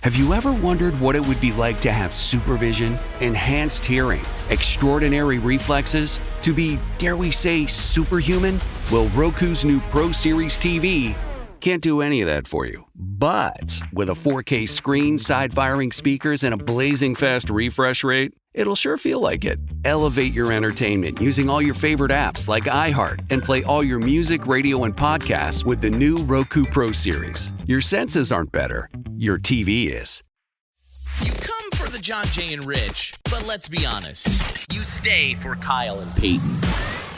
Have you ever wondered what it would be like to have supervision, enhanced hearing, extraordinary reflexes, to be, dare we say, superhuman? Well, Roku's new Pro Series TV can't do any of that for you. But with a 4K screen, side-firing speakers, and a blazing fast refresh rate, it'll sure feel like it. Elevate your entertainment using all your favorite apps like iHeart and play all your music, radio, and podcasts with the new Roku Pro Series. Your senses aren't better. Your TV is. You come for the Johnjay and Rich, but let's be honest, you stay for Kyle and Peyton.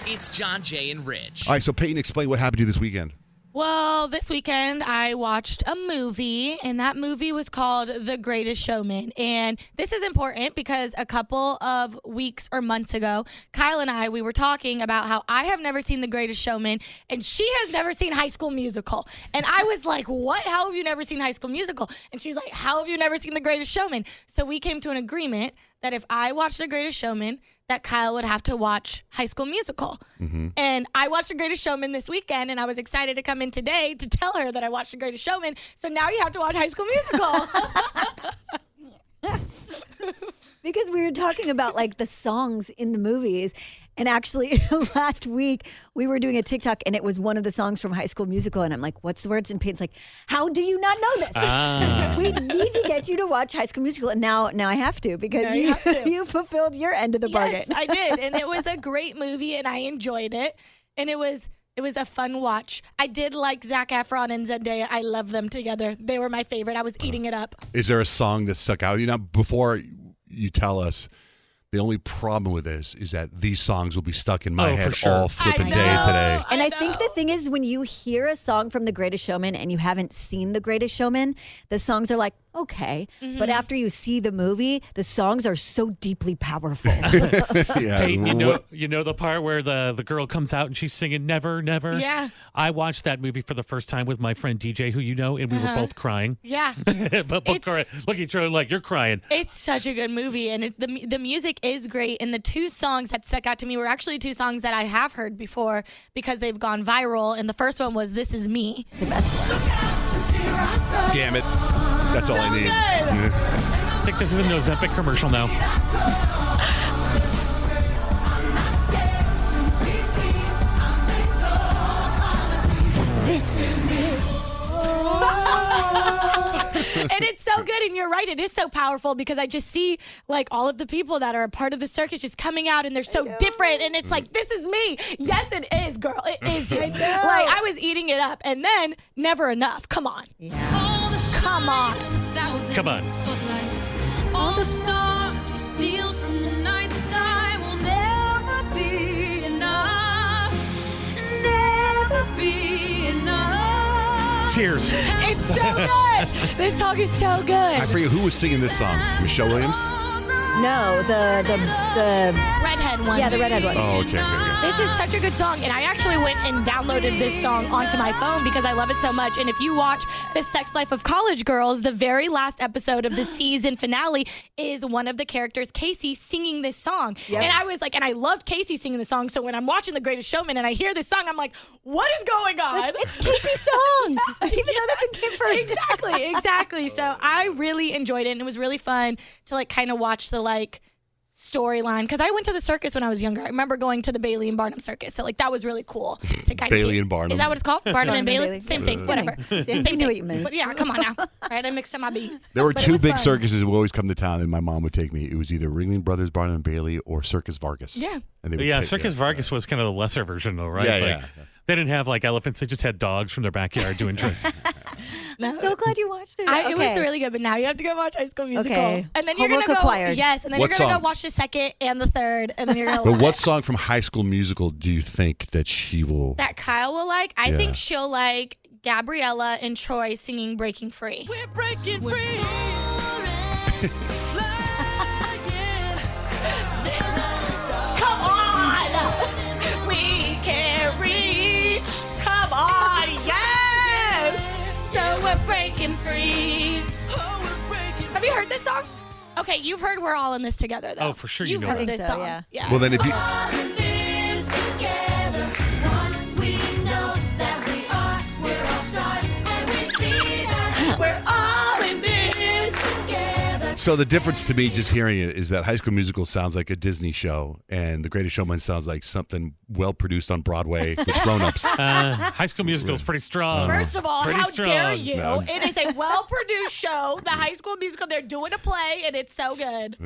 It's Johnjay and Rich. All right, so Peyton, explain what happened to you this weekend. Well, this weekend I watched a movie, and that movie was called The Greatest Showman. And this is important because a couple of weeks or months ago, Kyle and I, we were talking about how I have never seen The Greatest Showman, and she has never seen High School Musical. And I was like, what? How have you never seen High School Musical? And she's like, how have you never seen The Greatest Showman? So we came to an agreement that if I watched The Greatest Showman, that Kyle would have to watch High School Musical. Mm-hmm. And I watched The Greatest Showman this weekend, and I was excited to come in today to tell her that I watched The Greatest Showman. So now you have to watch High School Musical. Because we were talking about like the songs in the movies. And actually, last week, we were doing a TikTok, and it was one of the songs from High School Musical. And I'm like, what's the words? And Peyton's like, how do you not know this? We need to get you to watch High School Musical. And now I have to, because you fulfilled your end of the bargain. Yes, I did. And it was a great movie, and I enjoyed it. And it was a fun watch. I did like Zac Efron and Zendaya. I love them together. They were my favorite. I was eating it up. Is there a song that stuck out? You know, before you tell us, the only problem with this is that these songs will be stuck in my head all flipping day today. And I think the thing is, when you hear a song from The Greatest Showman and you haven't seen The Greatest Showman, the songs are like, okay. Mm-hmm. But after you see the movie, the songs are so deeply powerful. Yeah. Peyton, you know the part where the girl comes out and she's singing Never, Never? Yeah. I watched that movie for the first time with my friend DJ, who you know, and we were both crying. Yeah. Look at each other like, you're crying. It's such a good movie, and the music is great. And the two songs that stuck out to me were actually two songs that I have heard before because they've gone viral. And the first one was This Is Me. It's the best one. Damn it. That's all I need. I think this is an Ozempic commercial now. This is me. And it's so good, and you're right, it is so powerful because I just see like all of the people that are a part of the circus just coming out, and they're so different, and it's like, this is me. Yes, it is, girl. It is you. Like, I was eating it up, and then Never Enough. Come on. Yeah. Come on. Come on. All the stars we steal from the night sky will never be enough. Never be enough. Tears. It's so good. This song is so good. I forget who was singing this song. Michelle Williams? No, the Redhead one. Yeah, the redhead one. Oh, okay. This is such a good song, and I actually went and downloaded this song onto my phone because I love it so much. And if you watch The Sex Life of College Girls, the very last episode of the season finale is one of the characters, Casey, singing this song. Yep. And I was like, and I loved Casey singing the song, so when I'm watching The Greatest Showman and I hear this song, I'm like, what is going on? Like, it's Casey's song, even though this one came first. Exactly. So I really enjoyed it, and it was really fun to like kind of watch the like storyline, because I went to the circus when I was younger. I remember going to the Bailey and Barnum circus, so like that was really cool to kind of Bailey see. and Barnum. Is that what it's called? Barnum and Bailey? Same thing, whatever. Same thing. What you meant. But yeah, come on now. All right, I mixed up my B's. There were But it two was big fun. circuses that would always come to town, and my mom would take me. It was either Ringling Brothers, Barnum and Bailey, or Circus Vargas. Yeah. And they would Yeah, take- Circus Vargas was kind of the lesser version, though, right? Yeah. They didn't have like elephants; they just had dogs from their backyard doing tricks. I'm so glad you watched it. It was really good, but now you have to go watch High School Musical. Okay. And then you're Homework going to go. acquired. Yes, and then What you're going to song? go watch the second and the third, and then you're going to But what song from High School Musical do you think that she will... that Kyle will like? I think she'll like Gabriella and Troy singing Breaking Free. We're breaking free. Come on! We can reach. Come on, yes! So we're breaking free. Have you heard this song? Okay, you've heard We're All in This Together, though. Oh, for sure you You've know heard that. this I think so, song. yeah. Well, then if you... We're all in this So the difference to me, just hearing it, is that High School Musical sounds like a Disney show, and The Greatest Showman sounds like something well produced on Broadway with grown-ups. High School Musical is pretty strong. First of all, Pretty how dare strong. you? No. It is a well-produced show, the High School Musical. They're doing a play, and it's so good.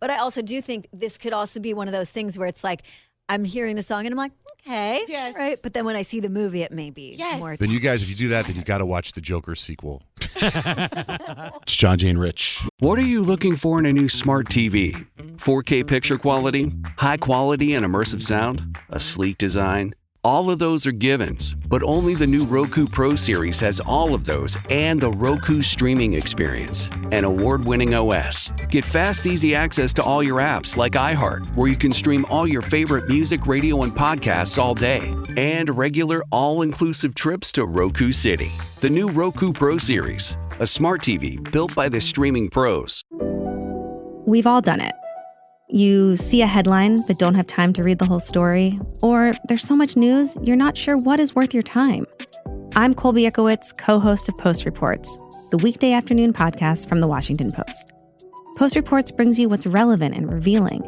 But I also do think this could also be one of those things where it's like, I'm hearing the song and I'm like, okay. Yes. Right. But then when I see the movie, it may be Yes. more. Then you guys, if you do that, then you got to watch the Joker sequel. It's Johnjay and Rich. What are you looking for in a new smart TV? 4K picture quality, high quality and immersive sound, a sleek design? All of those are givens, but only the new Roku Pro Series has all of those and the Roku streaming experience, an award-winning OS. Get fast, easy access to all your apps like iHeart, where you can stream all your favorite music, radio, and podcasts all day, and regular all-inclusive trips to Roku City. The new Roku Pro Series, a smart TV built by the streaming pros. We've all done it. You see a headline but don't have time to read the whole story, or there's so much news you're not sure what is worth your time. I'm Colby Ekowitz, co-host of Post Reports, the weekday afternoon podcast from The Washington Post. Post Reports brings you what's relevant and revealing.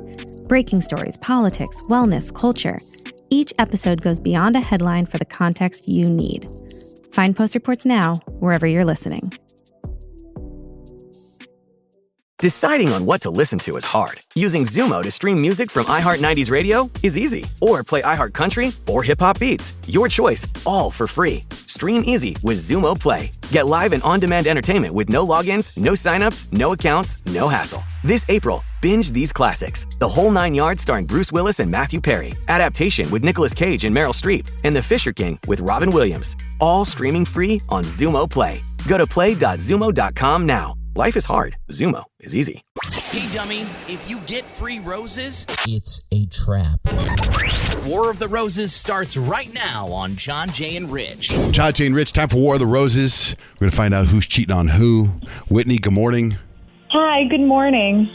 Breaking stories, politics, wellness, culture. Each episode goes beyond a headline for the context you need. Find Post Reports now, wherever you're listening. Deciding on what to listen to is hard. Using Zumo to stream music from iHeart 90s Radio is easy. Or play iHeart Country or Hip Hop Beats. Your choice, all for free. Stream easy with Zumo Play. Get live and on-demand entertainment with no logins, no signups, no accounts, no hassle. This April, binge these classics. The Whole 9 Yards starring Bruce Willis and Matthew Perry. Adaptation with Nicolas Cage and Meryl Streep. And The Fisher King with Robin Williams. All streaming free on Zumo Play. Go to play.zumo.com now. Life is hard. Zumo is easy. Hey, dummy, if you get free roses, it's a trap. War of the Roses starts right now on Johnjay and Rich. Johnjay and Rich, time for War of the Roses. We're going to find out who's cheating on who. Whitney, good morning. Hi, good morning.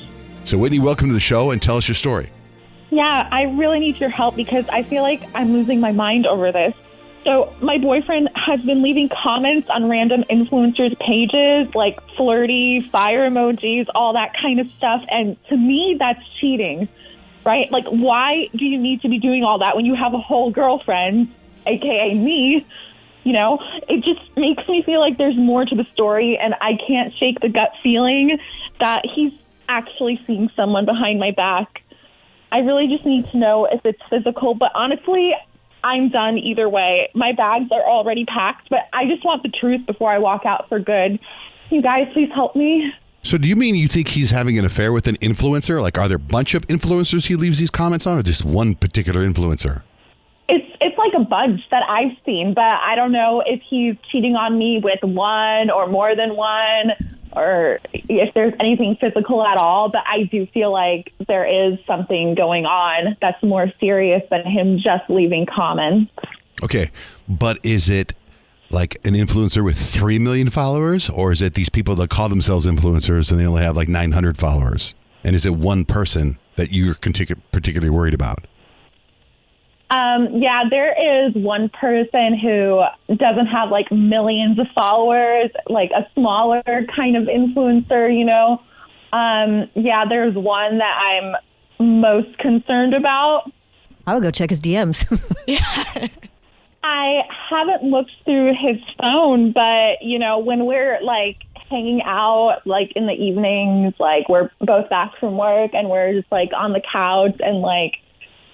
So, Whitney, welcome to the show and tell us your story. Yeah, I really need your help because I feel like I'm losing my mind over this. So my boyfriend has been leaving comments on random influencers' pages, like flirty, fire emojis, all that kind of stuff. And to me, that's cheating, right? Like, why do you need to be doing all that when you have a whole girlfriend, AKA me? You know, it just makes me feel like there's more to the story, and I can't shake the gut feeling that he's actually seeing someone behind my back. I really just need to know if it's physical, but honestly, I'm done either way. My bags are already packed, but I just want the truth before I walk out for good. You guys, please help me. So do you mean you think he's having an affair with an influencer? Like, are there a bunch of influencers he leaves these comments on, or just one particular influencer? It's like a bunch that I've seen, but I don't know if he's cheating on me with one or more than one, or if there's anything physical at all. But I do feel like there is something going on that's more serious than him just leaving comments. Okay, but is it like an influencer with 3 million followers, or is it these people that call themselves influencers and they only have like 900 followers? And is it one person that you're particularly worried about? Yeah, there is one person who doesn't have like millions of followers, like a smaller kind of influencer, you know. Yeah, there's one that I'm most concerned about. I would go check his DMs. I haven't looked through his phone, but, you know, when we're like hanging out, like in the evenings, like we're both back from work and we're just like on the couch and like,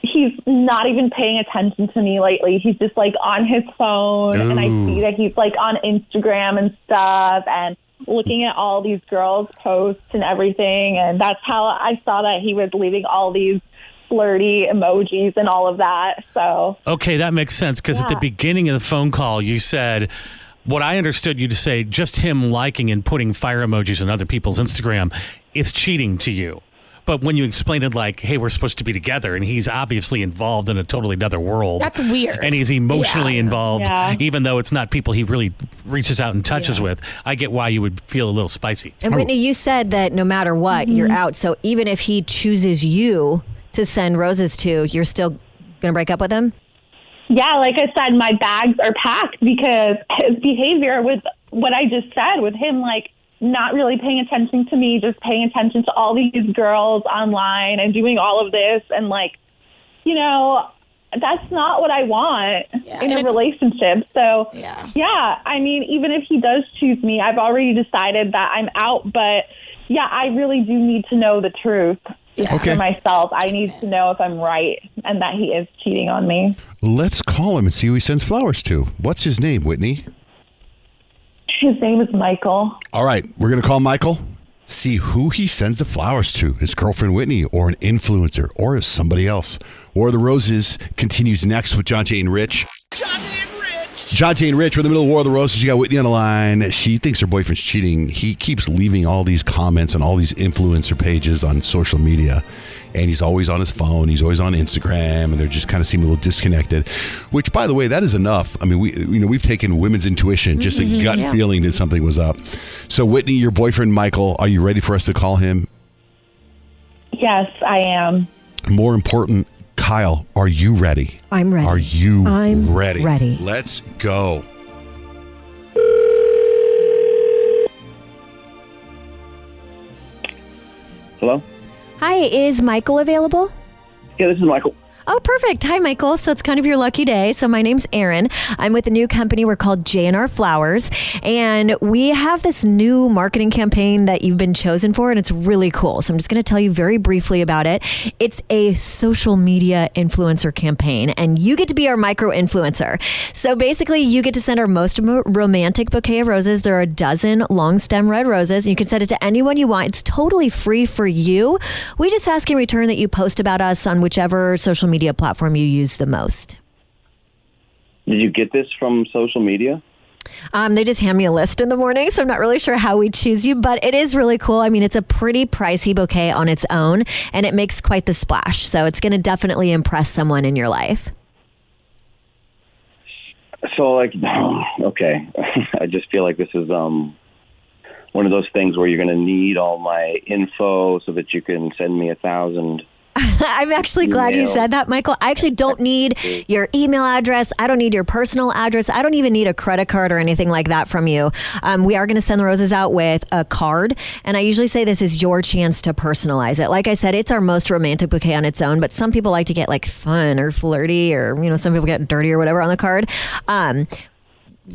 he's not even paying attention to me lately. He's just like on his phone. Ooh. And I see that he's like on Instagram and stuff and looking at all these girls' posts and everything. And that's how I saw that he was leaving all these flirty emojis and all of that. So okay, that makes sense, because at the beginning of the phone call you said, what I understood you to say, just him liking and putting fire emojis on other people's Instagram is cheating to you. But when you explained it like, hey, we're supposed to be together, and he's obviously involved in a totally other world. That's weird. And he's emotionally involved, even though it's not people he really reaches out and touches with. I get why you would feel a little spicy. And Whitney, you said that no matter what, you're out. So even if he chooses you to send roses to, you're still going to break up with him? Yeah, like I said, my bags are packed because his behavior with what I just said, with him like not really paying attention to me, just paying attention to all these girls online and doing all of this. And like, you know, that's not what I want in a relationship. So yeah, I mean, even if he does choose me, I've already decided that I'm out. But yeah, I really do need to know the truth. For myself. I need to know if I'm right and that he is cheating on me. Let's call him and see who he sends flowers to. What's his name, Whitney? His name is Michael. All right, we're going to call Michael, see who he sends the flowers to, his girlfriend Whitney or an influencer or somebody else. War of the Roses continues next with Johnjay and Rich. Johnjay and Rich, we're in the middle of War of the Roses. You got Whitney on the line. She thinks her boyfriend's cheating. He keeps leaving all these comments on all these influencer pages on social media. And he's always on his phone. He's always on Instagram. And they're just kind of seem a little disconnected. Which, by the way, that is enough. I mean, we've taken women's intuition, just a gut feeling that something was up. So, Whitney, your boyfriend, Michael, are you ready for us to call him? Yes, I am. More important, Kyle, are you ready? I'm ready. Are you I'm ready? ready. Let's go. Hello? Hi, is Michael available? Yeah, this is Michael. Oh, perfect. Hi, Michael. So it's kind of your lucky day. So my name's Erin. I'm with a new company. We're called JJR Flowers. And we have this new marketing campaign that you've been chosen for, and it's really cool. So I'm just going to tell you very briefly about it. It's a social media influencer campaign, and you get to be our micro-influencer. So basically, you get to send our most romantic bouquet of roses. There are a dozen long stem red roses. You can send it to anyone you want. It's totally free for you. We just ask in return that you post about us on whichever social media platform you use the most. Did you get this from social media? They just hand me a list in the morning, so I'm not really sure how we choose you, but it is really cool. I mean, it's a pretty pricey bouquet on its own, and it makes quite the splash. So it's going to definitely impress someone in your life. So, like, okay. I just feel like this is one of those things where you're going to need all my info so that you can send me 1,000. I'm actually glad you said that, Michael. I actually don't need your email address. I don't need your personal address. I don't even need a credit card or anything like that from you. We are going to send the roses out with a card. And I usually say this is your chance to personalize it. Like I said, it's our most romantic bouquet on its own, but some people like to get like fun or flirty, or, you know, some people get dirty or whatever on the card.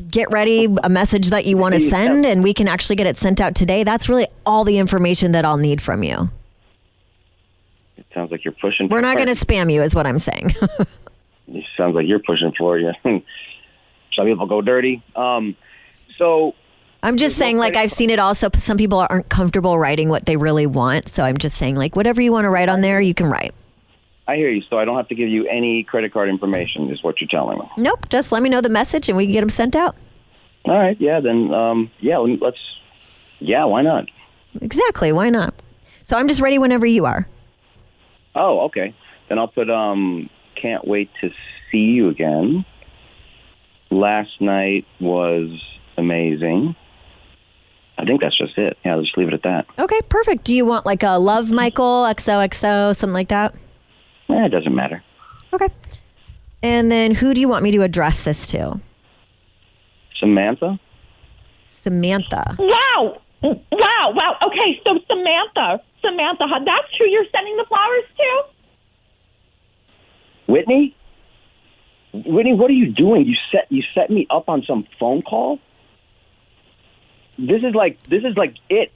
Get ready, a message that you want to send, and we can actually get it sent out today. That's really all the information that I'll need from you. It sounds like you're pushing. We're not going to spam you, is what I'm saying. It sounds like you're pushing for you. Some people go dirty. So I'm just saying, like, I've seen it also. Some people aren't comfortable writing what they really want. So I'm just saying, like, whatever you want to write on there, you can write. I hear you. So I don't have to give you any credit card information, is what you're telling me. Nope. Just let me know the message and we can get them sent out. All right. Yeah. Then, why not? Exactly. Why not? So I'm just ready whenever you are. Oh, okay. Then I'll put, can't wait to see you again. Last night was amazing. I think that's just it. Yeah, let's leave it at that. Okay, perfect. Do you want like a love Michael, XOXO, something like that? It doesn't matter. Okay. And then who do you want me to address this to? Samantha? Samantha. Wow. Okay, so Samantha, that's who you're sending the flowers to? Whitney, what are you doing? You set me up on some phone call? This is like it.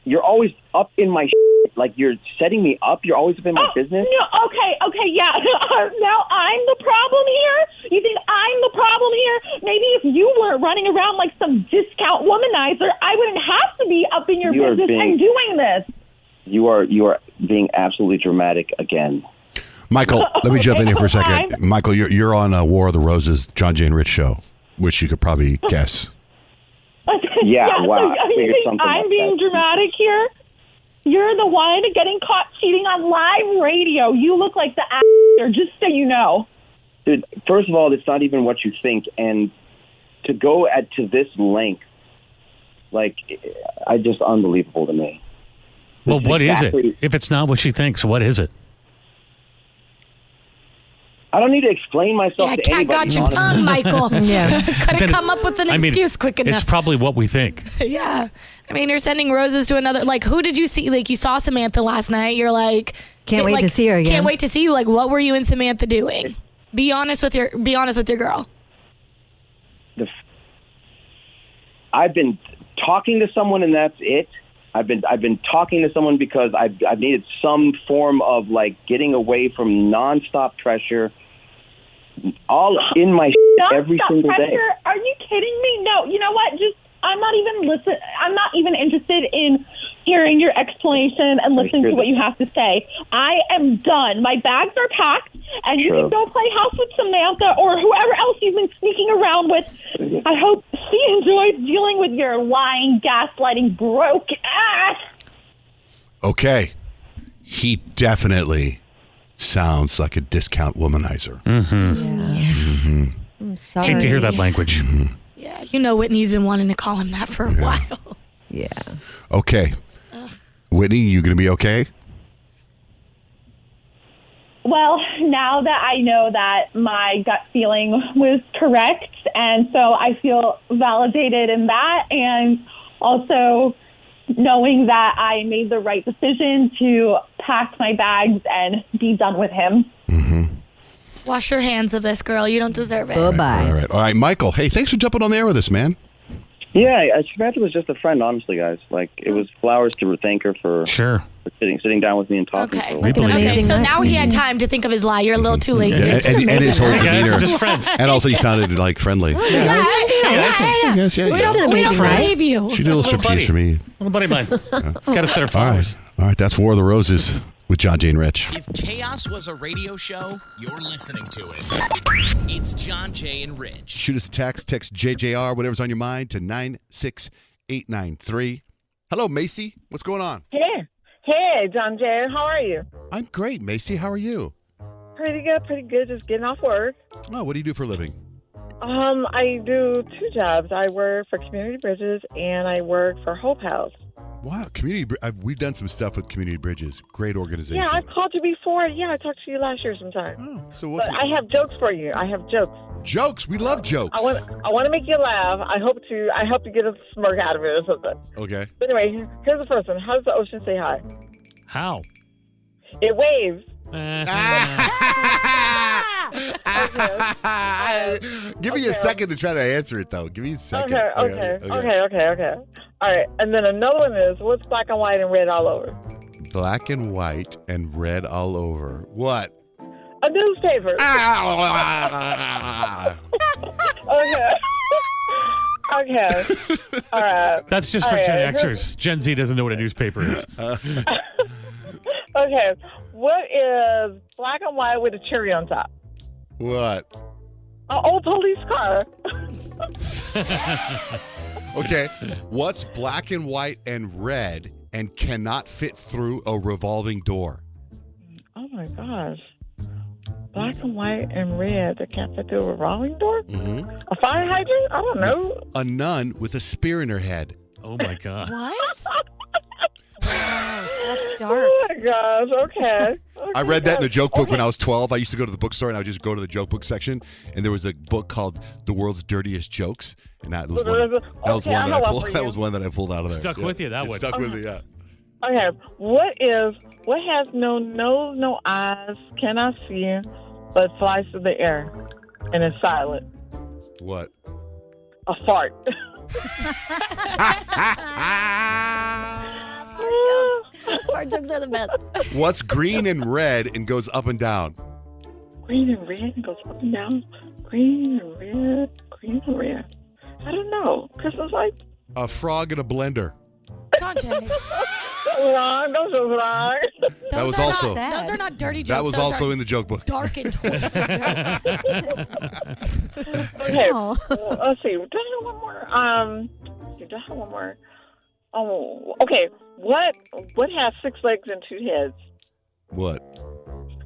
You're always up in my shit. Like, you're setting me up. You're always up in my business. No, okay, yeah. Now I'm the problem here? You think I'm the problem here? Maybe if you weren't running around like some discount womanizer, I wouldn't have to be up in your business and doing this. You are being absolutely dramatic again. Michael, let me jump in here for a second. Michael, you're on War of the Roses, Johnjay and Rich show, which you could probably guess. Yeah, wow. So you think I'm being dramatic here? You're the one getting caught cheating on live radio. You look like the actor, just so you know. Dude, first of all, it's not even what you think. And to go to this length, like, just unbelievable to me. Well, what is it? If it's not what she thinks, what is it? I don't need to explain myself Yeah, to cat anybody. got your honestly. tongue, Michael. Yeah. Couldn't come up with an excuse quick enough. It's probably what we think. Yeah. I mean, you're sending roses to another. Like, who did you see? Like, you saw Samantha last night. You're like, Can't wait to see her again. Can't wait to see you. Like, what were you and Samantha doing? Be honest with your girl. I've been talking to someone, and that's it. I've been talking to someone because I've needed some form of like getting away from nonstop pressure, all in my every single pressure? day. Are you kidding me? No. You know what? I'm not even interested in hearing your explanation and listening to what you have to say. I am done. My bags are packed, and you can go play house with Samantha or whoever else you've been sneaking around with. I hope she enjoys dealing with your lying, gaslighting, broke ass. Okay. He definitely sounds like a discount womanizer. Mm-hmm. I'm sorry. Hate to hear that language. Yeah, you know Whitney's been wanting to call him that for a while. Yeah. Okay. Whitney, you going to be okay? Well, now that I know that my gut feeling was correct, and so I feel validated in that, and also knowing that I made the right decision to pack my bags and be done with him. Wash your hands of this, girl. You don't deserve it. Bye-bye. All right, Michael. Hey, thanks for jumping on the air with us, man. Yeah, Samantha was just a friend, honestly, guys. Like, it was flowers to thank her for sitting down with me and talking. Okay. For a while. Okay. So now he had time to think of his lie. You're a little too late. Yeah, and his whole demeanor. Just friends. And also, he sounded like friendly. Yes. We don't believe you. She did a little striptease for me. Little buddy of mine. Got to set her flowers. All right, that's War of the Roses with Johnjay and Rich. If chaos was a radio show, you're listening to it. It's Johnjay and Rich. Shoot us a text JJR, whatever's on your mind, to 96893. Hello, Macy. What's going on? Hey, Johnjay. How are you? I'm great, Macy. How are you? Pretty good. Just getting off work. Oh, what do you do for a living? I do 2 jobs. I work for Community Bridges and I work for Hope House. Wow, we've done some stuff with Community Bridges. Great organization. Yeah, I've called you before. Yeah, I talked to you last year sometime. Oh, so what? But I have jokes for you. I have jokes. Jokes? We love jokes. I want to make you laugh. I hope to get a smirk out of it or something. Okay. But anyway, here's the first one. How does the ocean say hi? How? It waves. Give me a second to try to answer it, though. Give me a second. Okay. All right, and then another one is, what's black and white and red all over? Black and white and red all over. What? A newspaper. Okay. All right. That's just for Gen Xers. Gen Z doesn't know what a newspaper is. Okay. What is black and white with a cherry on top? What? An old police car. Okay. What's black and white and red and cannot fit through a revolving door? Oh, my gosh. Black and white and red that can't fit through a revolving door? Mm-hmm. A fire hydrant? I don't know. A nun with a spear in her head. Oh, my God. What? Wow, that's dark. Oh, my gosh. Okay. I read that in a joke book when I was 12. I used to go to the bookstore and I would just go to the joke book section, and there was a book called The World's Dirtiest Jokes, and that was one that I pulled out of there. Stuck with you, that one. Stuck with me, yeah. Okay. What has no nose, no eyes, cannot see, but flies through the air and is silent? What? A fart. Fart jokes are the best. What's green and red and goes up and down? Green and red and goes up and down. Green and red. Green and red. I don't know. Christmas lights? A frog in a blender. Johnjay. Wrong. Those are wrong. That was also. Those are not dirty jokes. That was Those also are in the joke book. dark and twisted jokes. Okay. Let's see. Do I have one more? Oh, okay. What has 6 legs and 2 heads? What?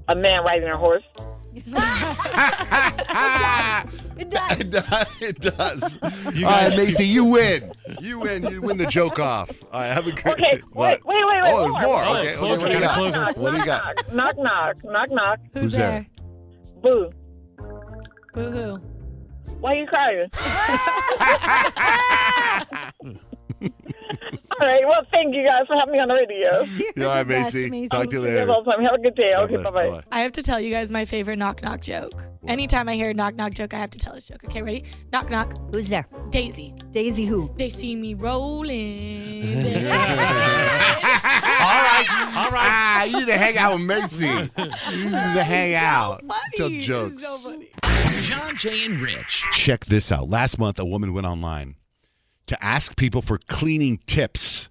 A man riding a horse. It does. It does. All right, Macy, you win. You win the joke off. All right, have a great. Okay. Wait. Oh, there's more. Oh, Okay. closer, What do you got? closer. What do you got? Knock. Who's there? Boo. Boo-hoo. Why you crying? All right. Well, thank you guys for having me on the radio. All right, Macy. Talk to you Have later. a good day. Okay, bless. bye-bye. Bye-bye. I have to tell you guys my favorite knock-knock joke. Anytime I hear a knock-knock joke, I have to tell this joke. Okay, ready? Knock-knock. Who's there? Daisy. Daisy who? They see me rolling. All right. You need to hang out with Macy. You need to hang out. Tell jokes. So funny. Johnjay and Rich. Check this out. Last month, a woman went online to ask people for cleaning tips.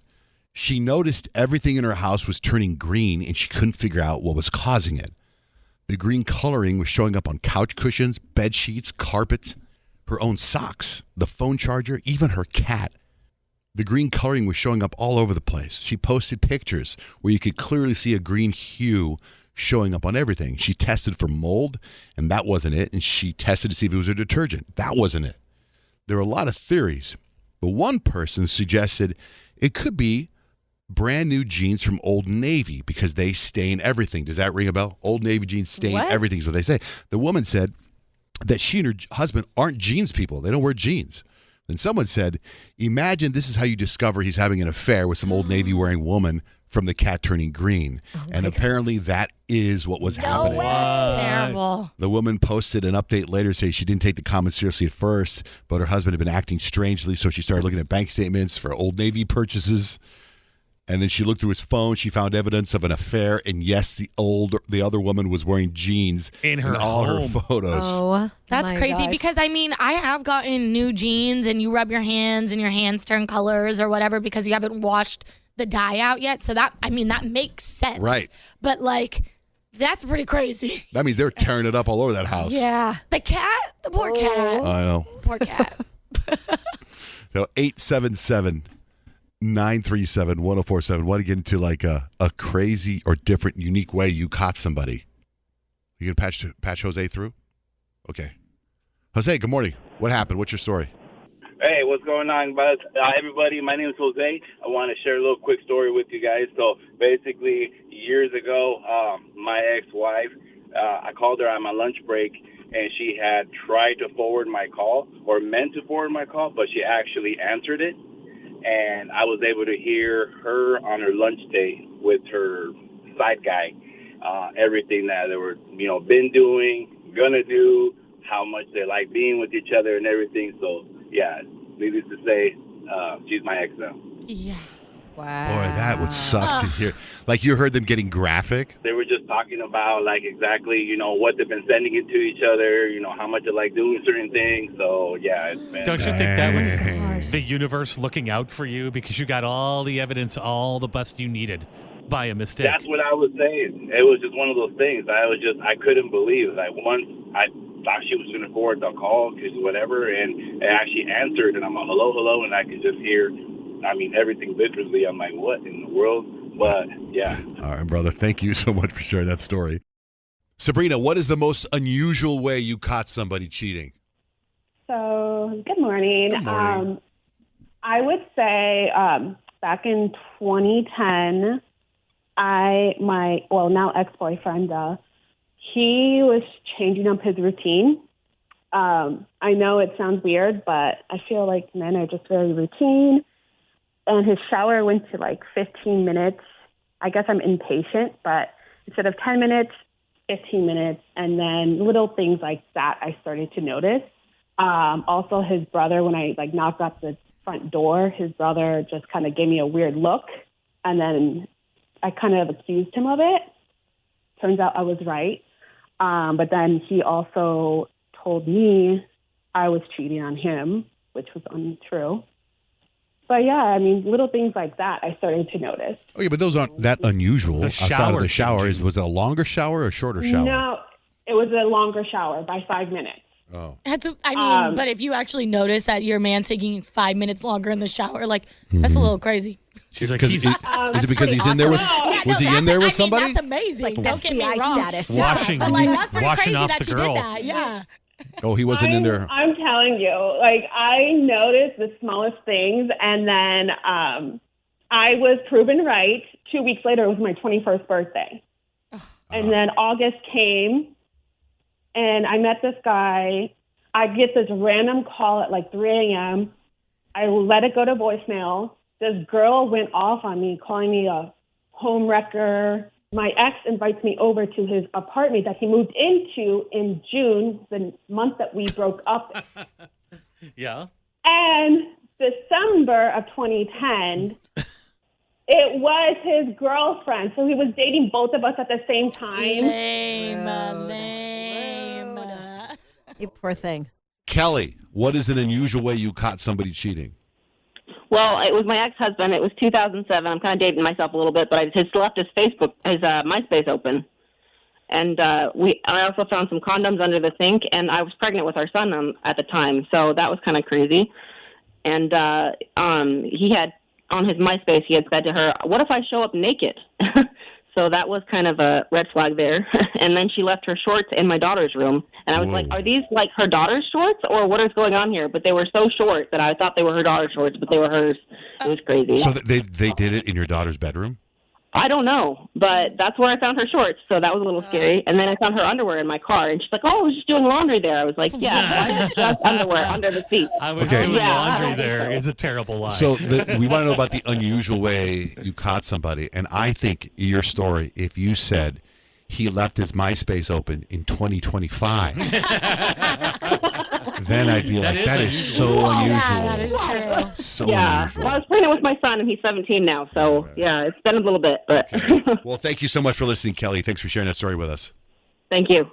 She noticed everything in her house was turning green, and she couldn't figure out what was causing it. The green coloring was showing up on couch cushions, bed sheets, carpet, her own socks, the phone charger, even her cat. The green coloring was showing up all over the place. She posted pictures where you could clearly see a green hue showing up on everything. She tested for mold, and that wasn't it. And she tested to see if it was a detergent. That wasn't it. There were a lot of theories, but one person suggested it could be brand new jeans from Old Navy because they stain everything. Does that ring a bell? Old Navy jeans stain everything is what they say. The woman said that she and her husband aren't jeans people. They don't wear jeans. Then someone said, imagine this is how you discover he's having an affair with some Old Navy wearing woman from the cat turning green. And apparently that is what was happening. That's terrible. The woman posted an update later saying she didn't take the comment seriously at first, but her husband had been acting strangely, so she started looking at bank statements for Old Navy purchases. And then she looked through his phone. She found evidence of an affair. And yes, the other woman was wearing jeans in her all home. her photos. Oh, That's my crazy gosh. because, I mean, I have gotten new jeans and you rub your hands and your hands turn colors or whatever because you haven't washed the dye out yet. So that makes sense. Right. But, like, that's pretty crazy. That means they're tearing it up all over that house. Yeah. The cat? The poor cat. I know. Poor cat. So 877-937-1047. Want to get into like a crazy or different, unique way you caught somebody? You can patch Jose through? Okay. Jose, good morning. What happened? What's your story? Hey, what's going on, bud? Everybody, my name is Jose. I want to share a little quick story with you guys. So basically, years ago, my ex-wife, I called her on my lunch break, and she had tried to forward my call, or meant to forward my call, but she actually answered it. And I was able to hear her on her lunch date with her side guy, everything that they were, been doing, gonna do, how much they like being with each other and everything. So, yeah, needless to say, she's my ex now. Yeah. Wow. Boy, that would suck to hear. Like you heard them getting graphic? They were just talking about, like, exactly, what they've been sending it to each other, how much they like doing certain things. So, yeah, it's been... Don't you think that was the universe looking out for you because you got all the evidence, all the bust you needed by a mistake? That's what I was saying. It was just one of those things. I couldn't believe it. Like, once I thought she was going to forward the call, because whatever, and it actually answered, and I'm like, hello, hello, and I could just hear, everything visually. I'm like, what in the world? But, yeah. All right, brother. Thank you so much for sharing that story. Sabrina, what is the most unusual way you caught somebody cheating? So, good morning. Good morning. I would say back in 2010, now ex-boyfriend, he was changing up his routine. I know it sounds weird, but I feel like men are just very routine. And his shower went to like 15 minutes. I guess I'm impatient, but instead of 10 minutes, 15 minutes. And then little things like that I started to notice. Also, his brother, when I knocked at the front door, his brother just kind of gave me a weird look. And then I kind of accused him of it. Turns out I was right. But then he also told me I was cheating on him, which was untrue. But yeah, little things like that I started to notice. Okay, but those aren't that unusual outside of the shower. changing. Was it a longer shower or a shorter shower? No, it was a longer shower by 5 minutes. Oh. But if you actually notice that your man's taking 5 minutes longer in the shower, that's a little crazy. She's like, Is it because he's in there with? Was he in there with somebody? That's amazing. Like Don't get me FBI wrong. status. Washing, But that's pretty washing crazy off that the you girl. did that. Yeah. Oh, he wasn't in there. I'm telling you, I noticed the smallest things, and then I was proven right. 2 weeks later, it was my 21st birthday. And then August came, and I met this guy. I get this random call at like 3 a.m. I let it go to voicemail. This girl went off on me, calling me a home wrecker. My ex invites me over to his apartment that he moved into in June, the month that we broke up. Yeah. And December of 2010, it was his girlfriend. So he was dating both of us at the same time. Lame. You poor thing. Kelly, what is an unusual way you caught somebody cheating? Well, it was my ex-husband. It was 2007. I'm kind of dating myself a little bit, but I just left his MySpace open. And I also found some condoms under the sink, and I was pregnant with our son at the time, so that was kind of crazy. And he had, on his MySpace, he had said to her, "What if I show up naked?" So that was kind of a red flag there. And then she left her shorts in my daughter's room. And I was like, are these like her daughter's shorts or what is going on here? But they were so short that I thought they were her daughter's shorts, but they were hers. It was crazy. So they did it in your daughter's bedroom? I don't know, but that's where I found her shorts. So that was a little scary. And then I found her underwear in my car. And she's like, "Oh, I was just doing laundry there." I was like, "Yeah, just underwear under the seat." I was doing laundry there. It's a terrible lie. So we want to know about the unusual way you caught somebody. And I think your story, if you said he left his MySpace open in 2025, then I'd be like, that is so unusual. Yeah, that is true. So unusual. Well, I was pregnant with my son, and he's 17 now. So, yeah, it's been a little bit. But Well, thank you so much for listening, Kelly. Thanks for sharing that story with us. Thank you.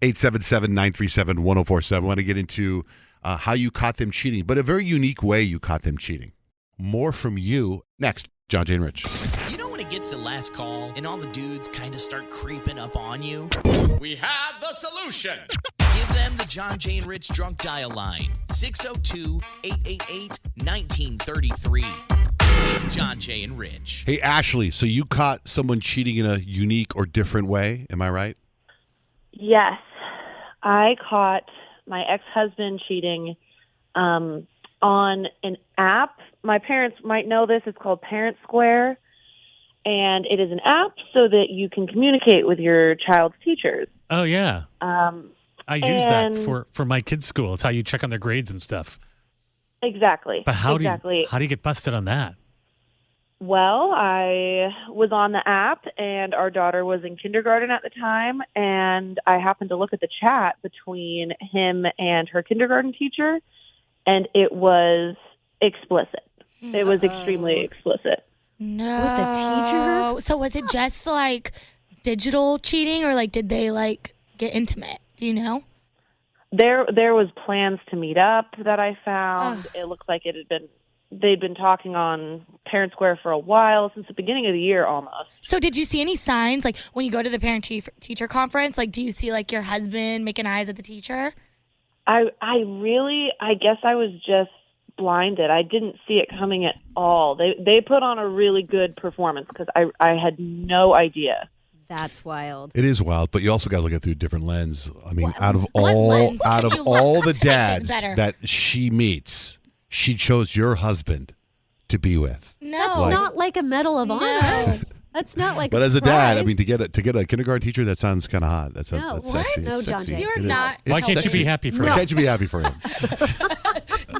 877-937-1047. I want to get into how you caught them cheating, but a very unique way you caught them cheating. More from you next. Johnjay and Rich. You know when it gets to last call and all the dudes kind of start creeping up on you? We have the solution. Give them the Johnjay and Rich drunk dial line. 602-888-1933. It's Johnjay and Rich. Hey, Ashley, so you caught someone cheating in a unique or different way. Am I right? Yes. I caught my ex-husband cheating on an app. My parents might know this. It's called Parent Square. And it is an app so that you can communicate with your child's teachers. Oh, yeah. I use that for my kids' school. It's how you check on their grades and stuff. Exactly. But how do you get busted on that? Well, I was on the app, and our daughter was in kindergarten at the time, and I happened to look at the chat between him and her kindergarten teacher, and it was explicit. It was extremely explicit. No. With the teacher? So was it just like digital cheating or like did they like get intimate? Do you know? There was plans to meet up that I found. It looked like they'd been talking on Parent Square for a while, since the beginning of the year almost. So did you see any signs, like when you go to the parent-teacher conference, like do you see like your husband making eyes at the teacher? I guess I was just blinded. I didn't see it coming at all. They put on a really good performance because I had no idea. That's wild. It is wild, but you also got to look at it through a different lens. I mean, out of all the dads that she meets, she chose your husband to be with. No, that's not like a Medal of Honor. That's not like. But a as a prize. dad, I mean, to get a kindergarten teacher, that sounds kind of hot. That's sexy. No, it's sexy. Johnjay. You're not. Why can't you be happy for him? Why can't you be happy for him?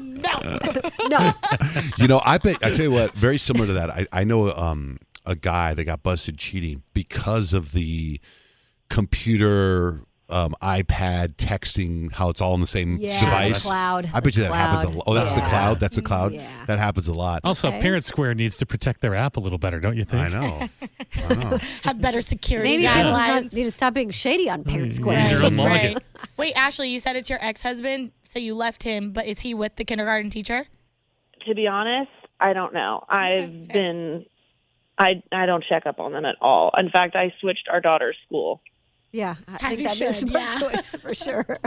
No. You know, I tell you what, very similar to that. I know a guy that got busted cheating because of the computer, iPad texting, how it's all in the same device. Cloud. I bet you that happens a lot. Oh, that's the cloud? That's the cloud? Yeah. That happens a lot. Also, Parent Square needs to protect their app a little better, don't you think? I know. Have better security Maybe people guidelines. need to stop being shady on Parent Square. Use your own login. Right. Wait, Ashley, you said it's your ex-husband, so you left him, but is he with the kindergarten teacher? To be honest, I don't know. I don't check up on them at all. In fact, I switched our daughter's school. Yeah, I As think you that is should, my yeah. choice for sure.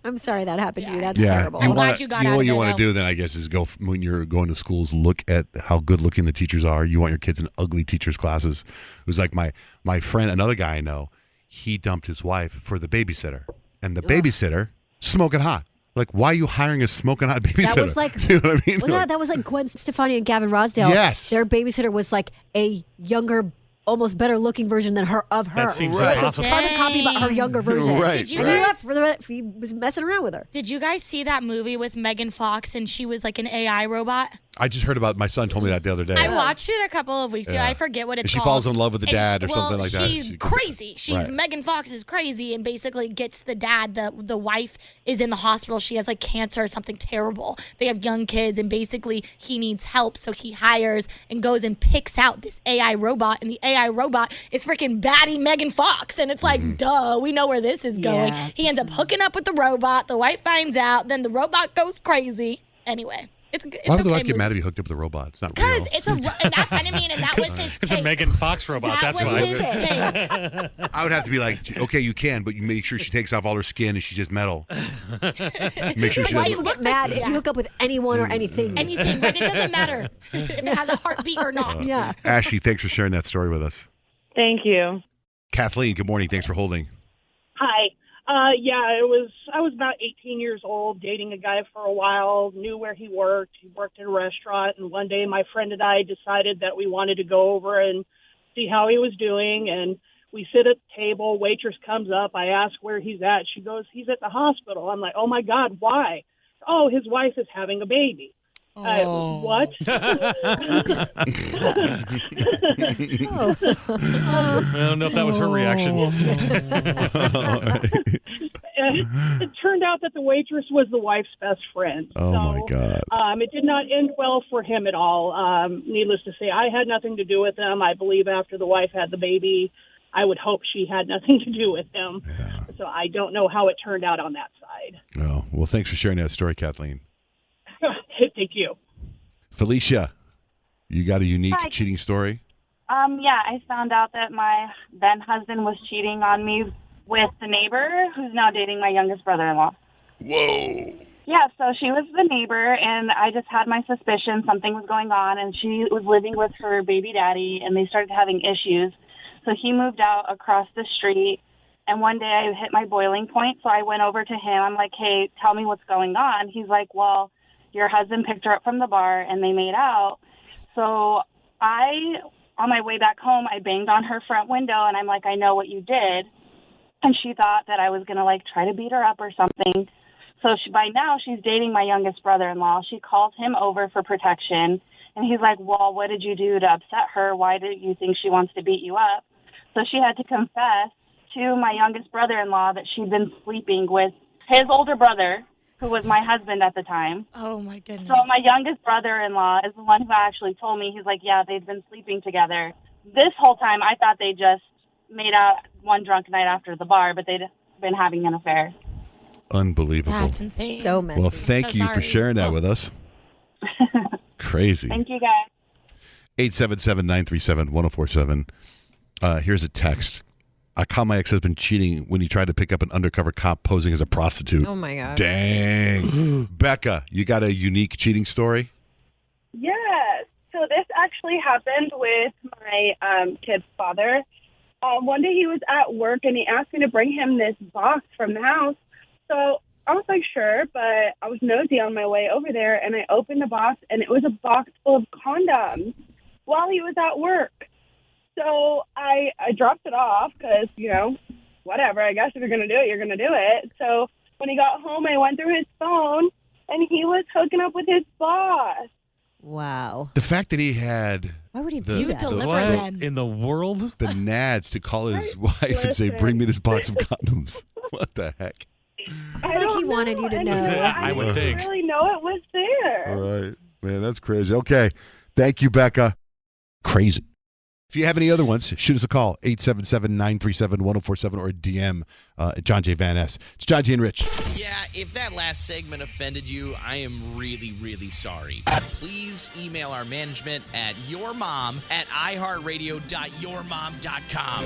I'm sorry that happened to you. That's Yeah, terrible. I'm glad you got out what of you it, want though. to do then, I guess, is go when you're going to schools, look at how good looking the teachers are. You want your kids in ugly teachers' classes. It was like my friend, another guy I know, he dumped his wife for the babysitter, and the babysitter smoking hot. Like, why are you hiring a smoking hot babysitter? That was like, you know what I mean? well, that was like Gwen Stefani and Gavin Rosdale. Yes. Their babysitter was like a younger almost better looking version than her of her. That seems Like a impossible. carbon copy, but her younger version. Right, Did you right. guys- He was messing around with her. Did you guys see that movie with Megan Fox and she was like an AI robot? I just heard about. My son told me that the other day. I watched it a couple of weeks ago. Yeah. I forget what it's And she called. falls in love with the dad or well, something like that. She's She gets- crazy. She's Right. Megan Fox is crazy and basically gets the dad. The wife is in the hospital. She has like cancer or something terrible. They have young kids and basically he needs help. So he hires and goes and picks out this AI robot. And the AI robot is freaking baddie Megan Fox. And it's like, duh, we know where this is going. Yeah. He ends up hooking up with the robot. The wife finds out. Then the robot goes crazy. Anyway. It's Why would the okay wife get mad if he hooked up with a robot? It's not because real. it's and that's what I mean, and that was his It's a take. Megan Fox robot. That That's was why. his take. I would have to be like, okay, you can, but you make sure she takes off all her skin and she's just metal. Make sure she Why doesn't. you get mad if you hook up with anyone or anything? Anything, right? It doesn't matter if it has a heartbeat or not. Yeah. Ashley, thanks for sharing that story with us. Thank you. Kathleen, good morning. Thanks for holding. Hi. I was about 18 years old, dating a guy for a while, knew where he worked. He worked in a restaurant, and one day my friend and I decided that we wanted to go over and see how he was doing, and we sit at the table, waitress comes up, I ask where he's at. She goes, he's at the hospital. I'm like, oh my God, why? Oh, his wife is having a baby. What? I don't know if that was her reaction. It turned out that the waitress was the wife's best friend. Oh, my God. It did not end well for him at all. Needless to say, I had nothing to do with him. I believe after the wife had the baby, I would hope she had nothing to do with him. Yeah. So I don't know how it turned out on that side. Oh, well, thanks for sharing that story, Kathleen. Thank you. Felicia, you got a unique Hi. cheating story? Yeah, I found out that my then husband was cheating on me with the neighbor who's now dating my youngest brother-in-law. Whoa. Yeah, so she was the neighbor, and I just had my suspicion something was going on, and she was living with her baby daddy, and they started having issues. So he moved out across the street, and one day I hit my boiling point, so I went over to him. I'm like, hey, tell me what's going on. He's like, well, your husband picked her up from the bar, and they made out. So on my way back home, I banged on her front window, and I'm like, I know what you did. And she thought that I was going to, like, try to beat her up or something. So by now, she's dating my youngest brother-in-law. She calls him over for protection, and he's like, well, what did you do to upset her? Why do you think she wants to beat you up? So she had to confess to my youngest brother-in-law that she'd been sleeping with his older brother, who was my husband at the time. Oh, my goodness. So my youngest brother-in-law is the one who actually told me. He's like, yeah, they've been sleeping together. This whole time, I thought they just made out one drunk night after the bar, but they'd been having an affair. Unbelievable. That's insane. So messy. Well, thank So you for sorry. sharing that with us. Crazy. Thank you, guys. 877-937-1047. Here's a text. I caught my ex-husband cheating when he tried to pick up an undercover cop posing as a prostitute. Oh, my God. Dang. Becca, you got a unique cheating story? Yeah. So this actually happened with my kid's father. One day he was at work and he asked me to bring him this box from the house. So I was like, sure, but I was nosy on my way over there and I opened the box and it was a box full of condoms while he was at work. So I dropped it off because, whatever, I guess if you're going to do it, you're going to do it. So when he got home, I went through his phone and he was hooking up with his boss. Wow. The fact that he had Why would he the, do You that? deliver What them. in the world? the nads to call his wife and say, bring me this box of condoms. What the heck? I feel like he wanted you to And know. I would think. didn't really know it was there. All right. Man, that's crazy. Okay. Thank you, Becca. Crazy. If you have any other ones, shoot us a call, 877-937-1047 or a DM at John J. Van Ness. It's Johnjay and Rich. Yeah, if that last segment offended you, I am really, really sorry. Please email our management at yourmom@iheartradio.yourmom.com.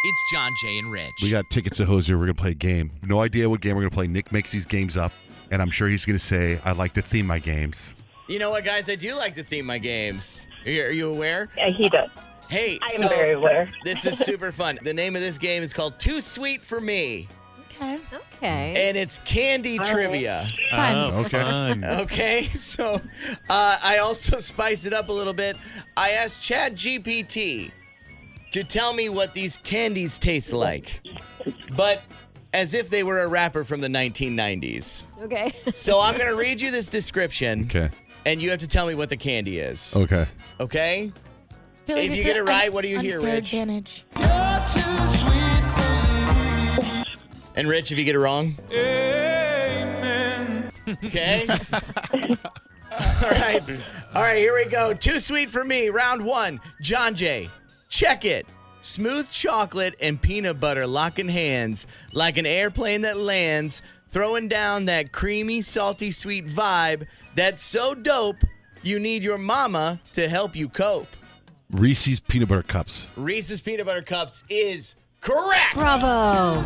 It's John, Jay, and Rich. We got tickets to Hozier. We're going to play a game. No idea what game we're going to play. Nick makes these games up, and I'm sure he's going to say, I like to theme my games. You know what, guys? I do like to theme my games. Are you aware? Yeah, he does. Hey, I am very aware. This is super fun. The name of this game is called Too Sweet for Me, Okay. Okay. and it's candy trivia. Fun. Oh, Okay. fun. Okay, so I also spice it up a little bit. I asked ChatGPT to tell me what these candies taste like, but as if they were a rapper from the 1990s. Okay. So I'm going to read you this description. Okay. And you have to tell me what the candy is. Okay. Okay? I feel like If you it's get it an right, what do you hear, unfair Rich? advantage. And Rich, if you get it wrong? Okay. All right. All right, here we go. Too sweet for me. Round 1. Johnjay. Check it. Smooth chocolate and peanut butter locking hands like an airplane that lands, throwing down that creamy, salty, sweet vibe that's so dope you need your mama to help you cope. Reese's peanut butter cups. Reese's Peanut Butter Cups is correct. Bravo.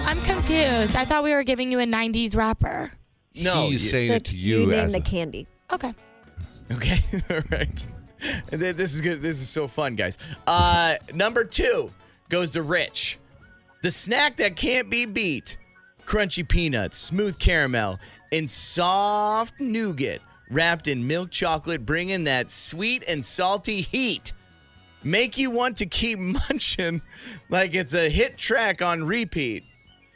I'm confused. I thought we were giving you a 90s rapper. No, He's saying it to you, name as the a- candy. Okay. Okay, all right. This is good. This is so fun, guys. Number 2 goes to Rich. The snack that can't be beat. Crunchy peanuts, smooth caramel, and soft nougat wrapped in milk chocolate, bringing that sweet and salty heat. Make you want to keep munching like it's a hit track on repeat.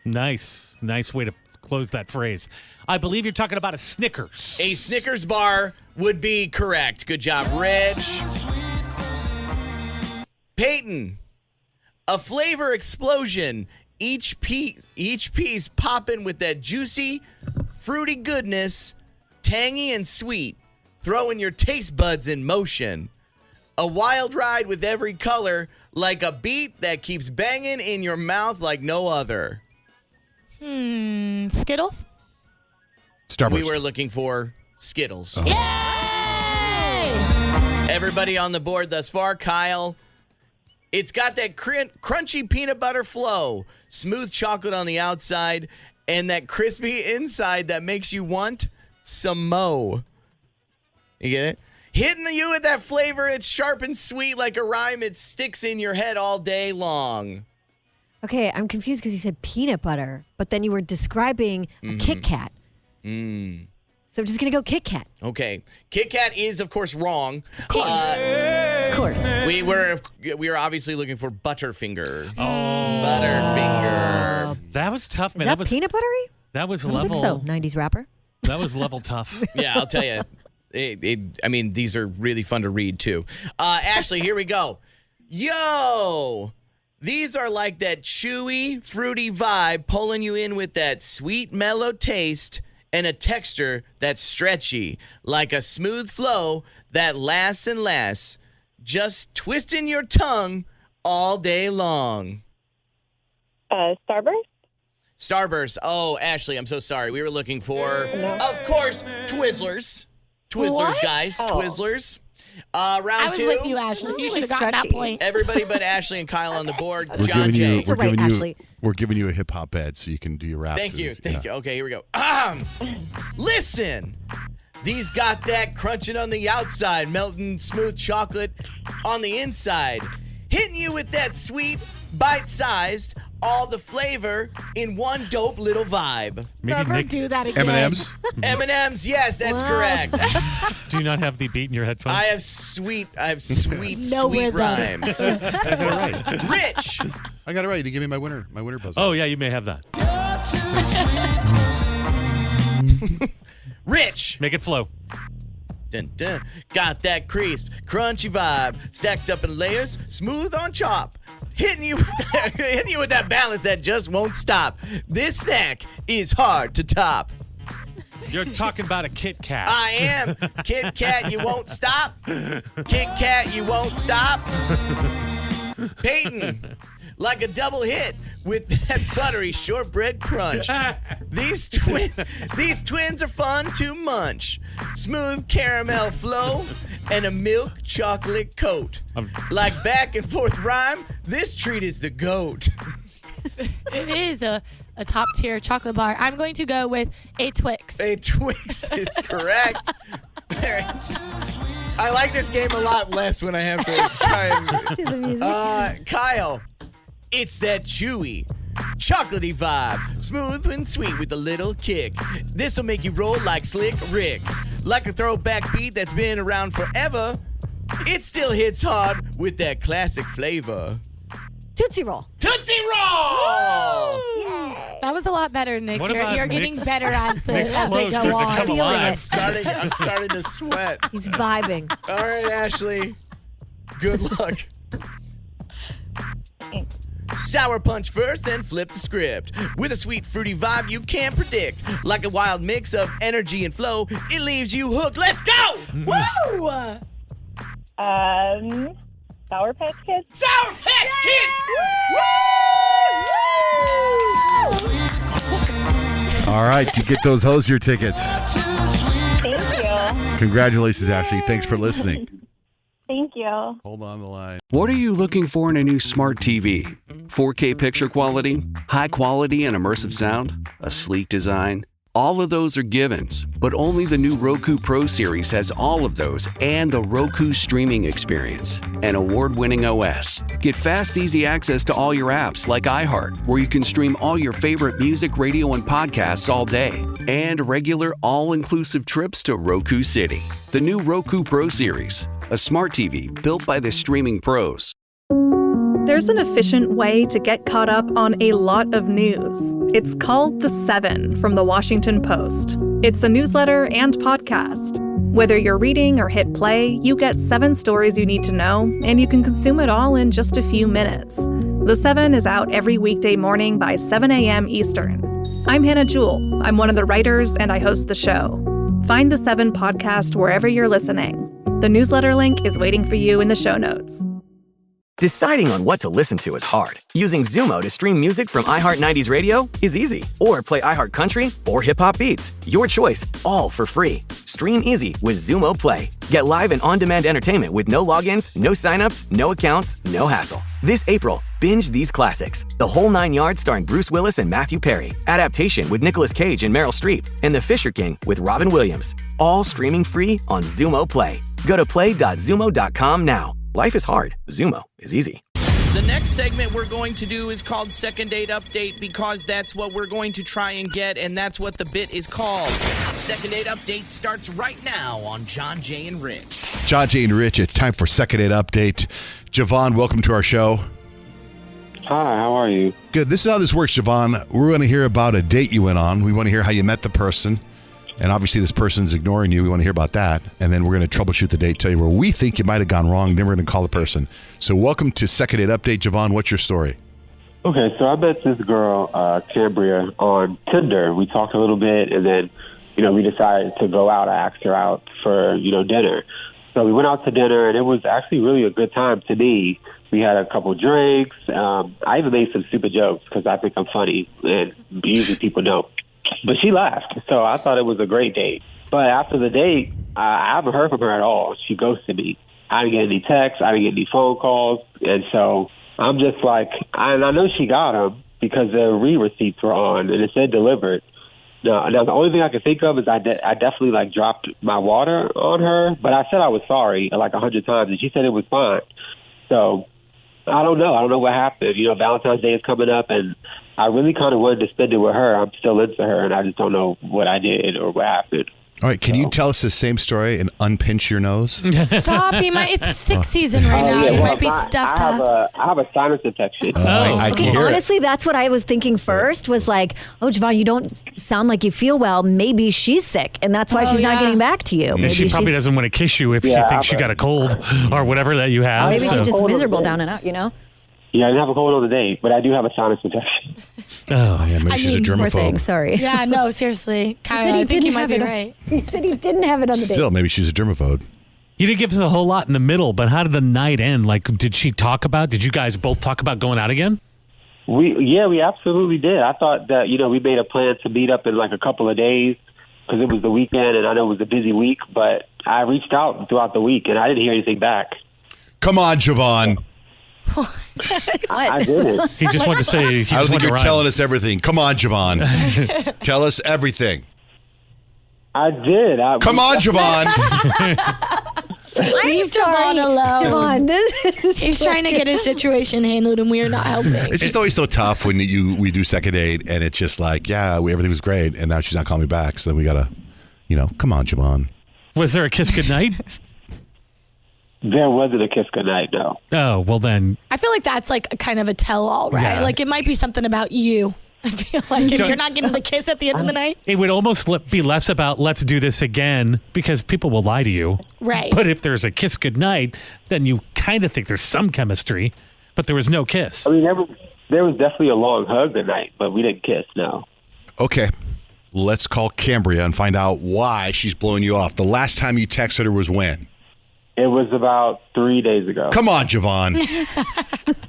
Nice way to close that phrase. I believe you're talking about a Snickers. A Snickers bar would be correct. Good job, Rich. Peyton, a flavor explosion. Each piece popping with that juicy, fruity goodness, tangy and sweet, throwing your taste buds in motion. A wild ride with every color, like a beat that keeps banging in your mouth like no other. Skittles? Starburst. We were looking for Skittles. Yay! Everybody on the board thus far. Kyle, it's got that crunchy peanut butter flow, smooth chocolate on the outside, and that crispy inside that makes you want some mo. You get it? Hitting you with that flavor, it's sharp and sweet like a rhyme. It sticks in your head all day long. Okay, I'm confused because you said peanut butter, but then you were describing a Kit Kat. So I'm just going to go Kit Kat. Okay. Kit Kat is, of course, wrong. Of course. Of course. We were obviously looking for Butterfinger. Butterfinger. That was tough, man. Is that peanut buttery? That was I don't level. think so. 90s rapper. That was level tough. Yeah, I'll tell you. I mean, these are really fun to read, too. Ashley, here we go. Yo! These are like that chewy, fruity vibe, pulling you in with that sweet, mellow taste and a texture that's stretchy, like a smooth flow that lasts and lasts, just twisting your tongue all day long. Starburst? Starburst. Oh, Ashley, I'm so sorry. We were looking for, of course, Twizzlers. Twizzlers, What? guys. Oh. Twizzlers. Round I was 2. with you, Ashley. You should have gotten that stretchy. point. Everybody but Ashley and Kyle on the board. We're John giving you, Jay. It's all right, Ashley. we're giving you a hip hop bed so you can do your rap. Thank you. Yeah. Thank you. Okay, here we go. Listen. These got that crunching on the outside, melting smooth chocolate on the inside, hitting you with that sweet, bite-sized, all the flavor in one dope little vibe. Maybe Never Nick, do that again. M&M's. M&M's, yes, that's correct. do you not have the beat in your headphones? I have sweet, No sweet rhythm. rhymes. I got it right. Rich. I got it right. You give me my winner buzzer. Oh, yeah, you may have that. Rich. Make it flow. Dun, dun. Got that crisp, crunchy vibe, stacked up in layers, smooth on chop. Hitting you with that balance that just won't stop. This snack is hard to top. You're talking about a Kit Kat. I am. Kit Kat, you won't stop. Kit Kat, you won't stop. Peyton, like a double hit with that buttery shortbread crunch. These twins are fun to munch. Smooth caramel flow and a milk chocolate coat. Like back and forth rhyme, this treat is the GOAT. It is a top tier chocolate bar. I'm going to go with a Twix. A Twix is correct. I like this game a lot less when I have to try and. Kyle, it's that chewy, chocolatey vibe, smooth and sweet with a little kick. This'll make you roll like Slick Rick, like a throwback beat that's been around forever. It still hits hard with that classic flavor. Tootsie Roll. Tootsie Roll! That was a lot better, Nick. What about You're getting Nick's- better as the Nick's as flow they go starts to on. come alive. I'm starting to sweat. He's vibing. All right, Ashley. Good luck. Sour punch first, then flip the script. With a sweet, fruity vibe you can't predict. Like a wild mix of energy and flow, it leaves you hooked. Let's go! Woo! Sour Patch Kids. Sour Patch Kids! All right, you get those Hosier tickets. Thank you. Congratulations, Ashley. Thanks for listening. Thank you. Hold on the line. What are you looking for in a new smart TV? 4K picture quality, high quality and immersive sound, a sleek design? All of those are givens, but only the new Roku Pro Series has all of those and the Roku streaming experience, an award-winning OS. Get fast, easy access to all your apps like iHeart, where you can stream all your favorite music, radio, and podcasts all day, and regular all-inclusive trips to Roku City. The new Roku Pro Series, a smart TV built by the streaming pros. There's an efficient way to get caught up on a lot of news. It's called The 7 from The Washington Post. It's a newsletter and podcast. Whether you're reading or hit play, you get 7 stories you need to know, and you can consume it all in just a few minutes. The 7 is out every weekday morning by 7 a.m. Eastern. I'm Hannah Jewell. I'm one of the writers, and I host the show. Find The 7 podcast wherever you're listening. The newsletter link is waiting for you in the show notes. Deciding on what to listen to is hard. Using Zumo to stream music from iHeart 90s Radio is easy. Or play iHeart Country or Hip Hop Beats. Your choice, all for free. Stream easy with Zumo Play. Get live and on-demand entertainment with no logins, no signups, no accounts, no hassle. This April, binge these classics. The Whole 9 Yards starring Bruce Willis and Matthew Perry. Adaptation with Nicolas Cage and Meryl Streep. And The Fisher King with Robin Williams. All streaming free on Zumo Play. Go to play.zumo.com now. Life is hard. Zumo is easy. The next segment we're going to do is called Second Date Update because that's what we're going to try and get, and that's what the bit is called. Second Date Update starts right now on Johnjay and Rich. Johnjay and Rich, it's time for Second Date Update. Javon, welcome to our show. Hi, how are you? Good. This is how this works, Javon. We're going to hear about a date you went on. We want to hear how you met the person. And obviously this person's ignoring you. We want to hear about that. And then we're going to troubleshoot the date, tell you where we think you might have gone wrong. Then we're going to call the person. So welcome to Second Date Update. Javon, what's your story? Okay, so I met this girl, Cambria, on Tinder. We talked a little bit, and then, we decided to go out. I asked her out for, dinner. So we went out to dinner, and it was actually really a good time to me. We had a couple drinks. I even made some stupid jokes because I think I'm funny, and usually people don't. But she laughed, so I thought it was a great date. But after the date, I haven't heard from her at all. She ghosted me. I didn't get any texts. I didn't get any phone calls. And so I'm just like, I know she got them because the re-receipts were on, and it said delivered. Now the only thing I can think of is I definitely, dropped my water on her. But I said I was sorry, 100 times, and she said it was fine. So I don't know. I don't know what happened. Valentine's Day is coming up, and I really kind of wanted to spend it with her. I'm still into her, and I just don't know what I did or what happened. All right, can you tell us the same story and unpinch your nose? Stop! It's sick season right now. You might be stuffed up. I have a sinus infection. I can hear honestly, that's what I was thinking first. Was like, oh, Javon, you don't sound like you feel well. Maybe she's sick, and that's why she's not getting back to you. And she probably doesn't want to kiss you if she thinks she got a cold or whatever that you have. Maybe she's just miserable down and out. Yeah, I didn't have a cold on the date, but I do have a sinus infection. Oh, yeah, maybe she's a Poor thing, germaphobe. sorry. Yeah, no, seriously. Kyle, I think you might be right. He said he didn't have it on the date. Still, maybe she's a germaphobe. You didn't give us a whole lot in the middle, but how did the night end? Did you guys both talk about going out again? We absolutely did. I thought that, we made a plan to meet up in a couple of days because it was the weekend and I know it was a busy week, but I reached out throughout the week and I didn't hear anything back. Come on, Javon. I didn't. He just wanted to say. I don't think you're telling us everything. Come on, Javon. Tell us everything. I did. Come on, Javon. Leave Javon alone. Javon, he's trying to get his situation handled, and we are not helping. It's just always so tough when we do second date, and it's just everything was great, and now she's not calling me back. So then we gotta, come on, Javon. Was there a kiss goodnight? There wasn't a kiss goodnight, no. Oh, well then. I feel like that's like kind of a tell-all, right? Yeah. Like it might be something about you. I feel like if Don't- you're not getting the kiss at the end of the night. It would almost be less about let's do this again because people will lie to you. Right. But if there's a kiss goodnight, then you kind of think there's some chemistry, but there was no kiss. I mean, there was definitely a long hug that night, but we didn't kiss, no. Okay. Let's call Cambria and find out why she's blowing you off. The last time you texted her was when? It was about 3 days ago. Come on, Javon.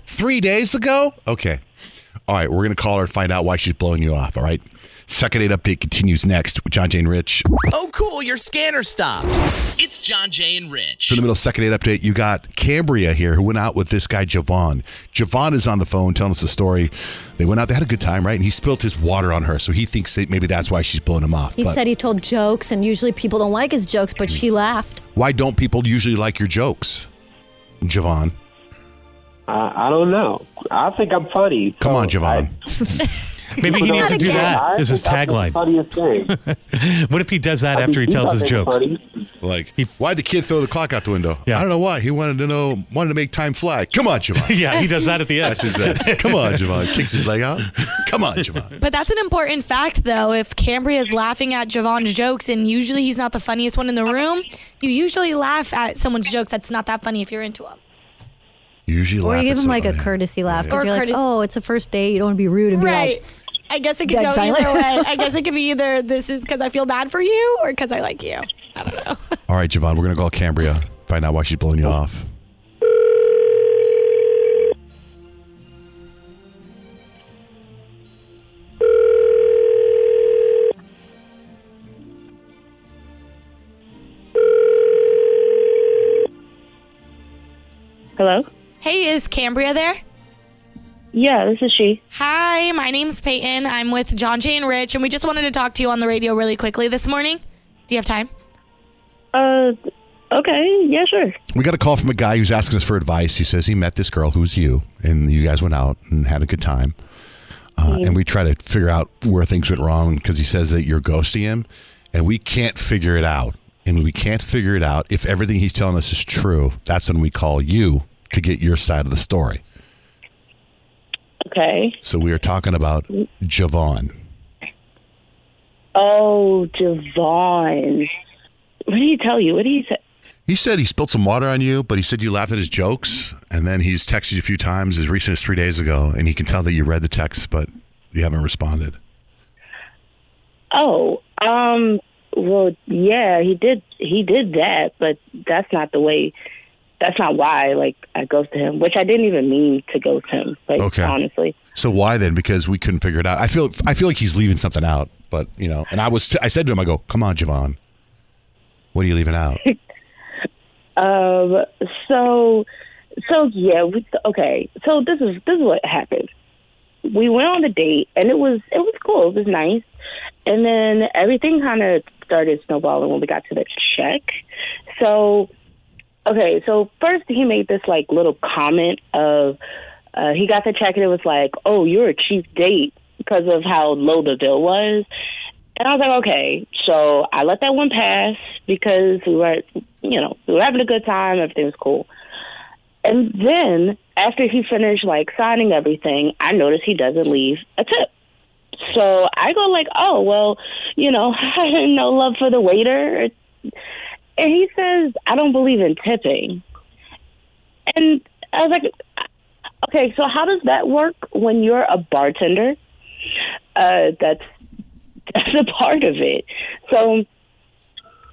3 days ago? Okay. All right, we're going to call her and find out why she's blowing you off, all right? Second date update continues next with Johnjay and Rich. Oh, cool, your scanner stopped. It's Johnjay and Rich. In the middle of second date update, you got Cambria here who went out with this guy, Javon. Javon is on the phone telling us the story. They went out, they had a good time, right? And he spilled his water on her, so he thinks that maybe that's why she's blowing him off. He said he told jokes, and usually people don't like his jokes, but she laughed. Why don't people usually like your jokes, Javon? I don't know. I think I'm funny. Come on, Javon. Maybe he needs to do that as his That's the tagline. funniest thing. What if he does that after he tells his joke? Like, why'd the kid throw the clock out the window? Yeah. I don't know why. He wanted to make time fly. Come on, Javon. Yeah, he does that at the end. That's his Come on, Javon. Kicks his leg out. Come on, Javon. But that's an important fact, though. If Cambria is laughing at Javon's jokes, and usually he's not the funniest one in the room, you usually laugh at someone's jokes that's not that funny if you're into him. Usually Or laugh you at give him like a somebody. courtey laugh. Or Because you're like, courtesy- oh, it's a first date. You don't want to be rude and be Right. like, I guess it could dead go silent. either way. I guess it could be either this is because I feel bad for you or because I like you. I don't know. All right, Javon, we're going to call Cambria, find out why she's blowing you off. Hello? Hey, is Cambria there? Yeah, this is she. Hi, my name's Peyton. I'm with Johnjay and Rich, and we just wanted to talk to you on the radio really quickly this morning. Do you have time? Okay. Yeah, sure. We got a call from a guy who's asking us for advice. He says he met this girl who's you, and you guys went out and had a good time. And we try to figure out where things went wrong because he says that you're ghosting him, and we can't figure it out. And when we can't figure it out, if everything he's telling us is true, that's when we call you to get your side of the story. Okay. So we are talking about Javon. Oh, Javon. What did he tell you? What did he say? He said he spilled some water on you, but he said you laughed at his jokes, and then he's texted you a few times as recent as 3 days ago, and he can tell that you read the text, but you haven't responded. Oh, well, yeah, he did that, but that's not why, like, I ghosted him, which I didn't even mean to ghost him, like, Okay. honestly. So why then? Because we couldn't figure it out. I feel like he's leaving something out, but you know. And I said to him, I go, "Come on, Javon, what are you leaving out?" So yeah, okay. So this is what happened. We went on the date, and it was cool. It was nice, and then everything kind of started snowballing when we got to the check. So, okay. So first he made this like little comment of he got the check and it was like, "Oh, you're a cheap date," because of how low the bill was. And I was like, okay. So I let that one pass because we were having a good time. Everything was cool. And then after he finished like signing everything, I noticed he doesn't leave a tip. So I go like, oh, well, no love for the waiter. And he says, I don't believe in tipping. And I was like, okay, so how does that work when you're a bartender? That's a part of it. So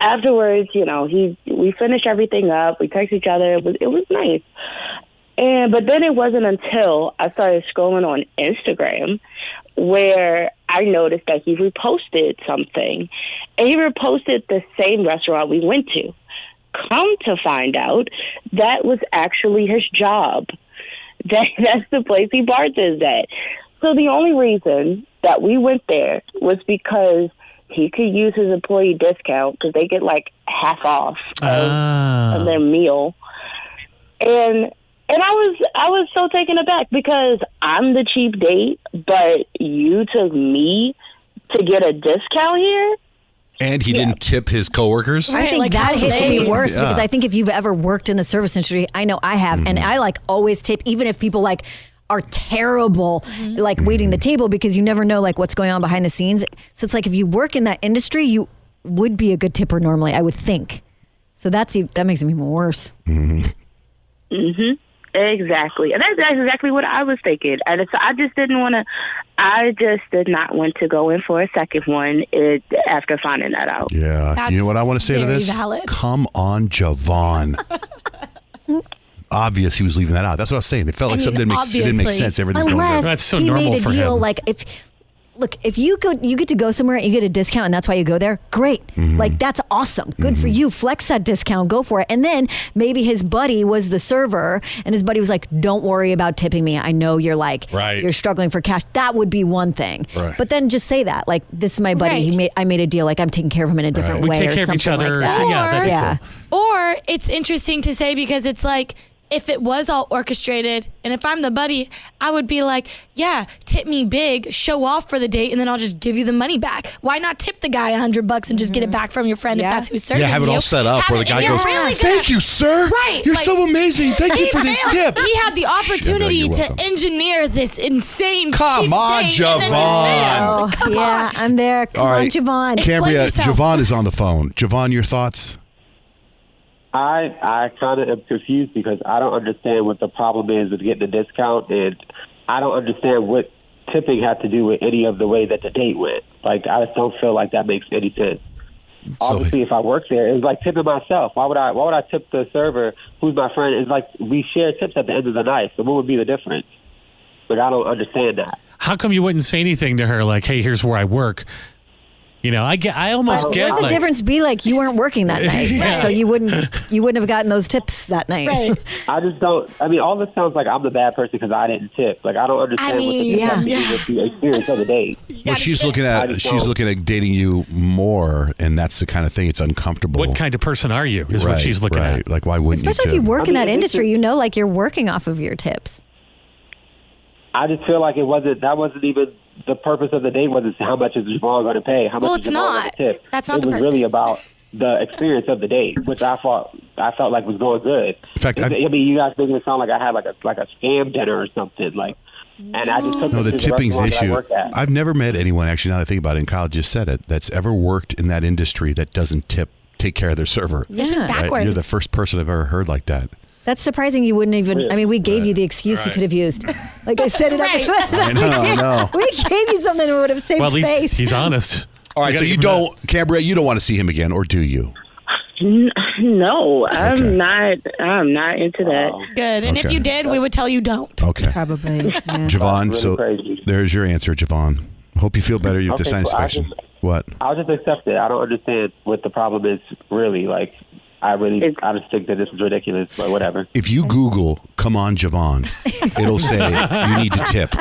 afterwards, we finished everything up. We texted each other. It was nice. But then it wasn't until I started scrolling on Instagram where I noticed that he reposted something. And he reposted the same restaurant we went to. Come to find out, that was actually his job. That's the place he bartends at. So the only reason that we went there was because he could use his employee discount because they get like half off of their meal. And I was so taken aback because I'm the cheap date, but you took me to get a discount here. And he didn't tip his coworkers? I think that hits me worse Yeah. because I think if you've ever worked in the service industry, I know I have, and I like always tip, even if people like are terrible, like waiting the table, because you never know like what's going on behind the scenes. So it's like if you work in that industry, you would be a good tipper normally, I would think. So that makes it even worse. Exactly. And that's exactly what I was thinking. And so I just did not want to go in for a second one after finding that out. Yeah. That's you know what I want to say to very this? valid. Come on, Javon. Obvious he was leaving that out. That's what I was saying. It felt like something didn't make sense. Everything's going Unless good. That's so he normal made a for deal, him. like if you get to go somewhere and you get a discount and that's why you go there, great. Like that's awesome. Good for you. Flex that discount, go for it. And then maybe his buddy was the server and his buddy was like, don't worry about tipping me. I know you're you're struggling for cash. That would be one thing. Right. But then just say that, like, this is my buddy. I made a deal. Like I'm taking care of him in a different We way take or care of something each other. like that. So, yeah, that'd be cool. Or it's interesting to say because it's like, if it was all orchestrated, and if I'm the buddy, I would be like, yeah, tip me big, show off for the date, and then I'll just give you the money back. Why not tip the guy $100 and just get it back from your friend if that's who's serving Yeah, have it you? all set up where the guy goes, thank you, sir. Right. You're so amazing. Thank you for this tip. He had the opportunity you're to welcome. engineer this insane Come cheap on, date, and then Javon. Come yeah, I'm there. Come All on, right. Javon. Cambria, Javon is on the phone. Javon, your thoughts? I kind of am confused because I don't understand what the problem is with getting a discount, and I don't understand what tipping had to do with any of the way that the date went. Like, I just don't feel like that makes any sense. Obviously, if I worked there, it was like tipping myself. Why would I tip the server who's my friend? It's like we share tips at the end of the night. So what would be the difference? Like, I don't understand that. How come you wouldn't say anything to her like, hey, here's where I work? You know, I almost get Would the like, difference be like you weren't working that night, Yeah. so you wouldn't have gotten those tips that night. Right. I just don't. I mean, all this sounds like I'm the bad person because I didn't tip. Like, I don't understand what the tip has to do with the experience of the date. Well, she's looking at dating you more, and that's the kind of thing. It's uncomfortable. what kind of person are you is what she's looking at. Like, why wouldn't Especially if you you tip? work in that industry, you know, like you're working off of your tips. I just feel like that wasn't even the purpose of the date. Wasn't how much is Javon going to pay? How much Well, is it's Javon not. going to tip? That's not it the was really purpose. about the experience of the date, which I felt like was going good. In fact, I mean, you guys making it sound like I had like a scam dinner or something. Like, and I just took No, it the to tipping's the restaurant that I issue. work at. I've never met anyone, actually, now that I think about it, and Kyle just said it, that's ever worked in that industry that doesn't take care of their server. It's just backwards. You're the first person I've ever heard like that. That's surprising you wouldn't even. I mean, we gave you the excuse you could have used. Like I set it up. I know. We gave you something that would have saved Well, at least face. he's honest. All right, so you don't, Cambria, you don't want to see him again, or do you? No, I'm not into that. Good. And if Okay. you did, we would tell you don't. Okay. Probably. Javon, so there's your answer, Javon. Hope you feel better. You have to Okay, sign well, I inspection. just- What? I'll just accept it. I don't understand what the problem is really. Like, I just think that this is ridiculous, but whatever. If you Google "Come on, Javon," it'll say you need to tip.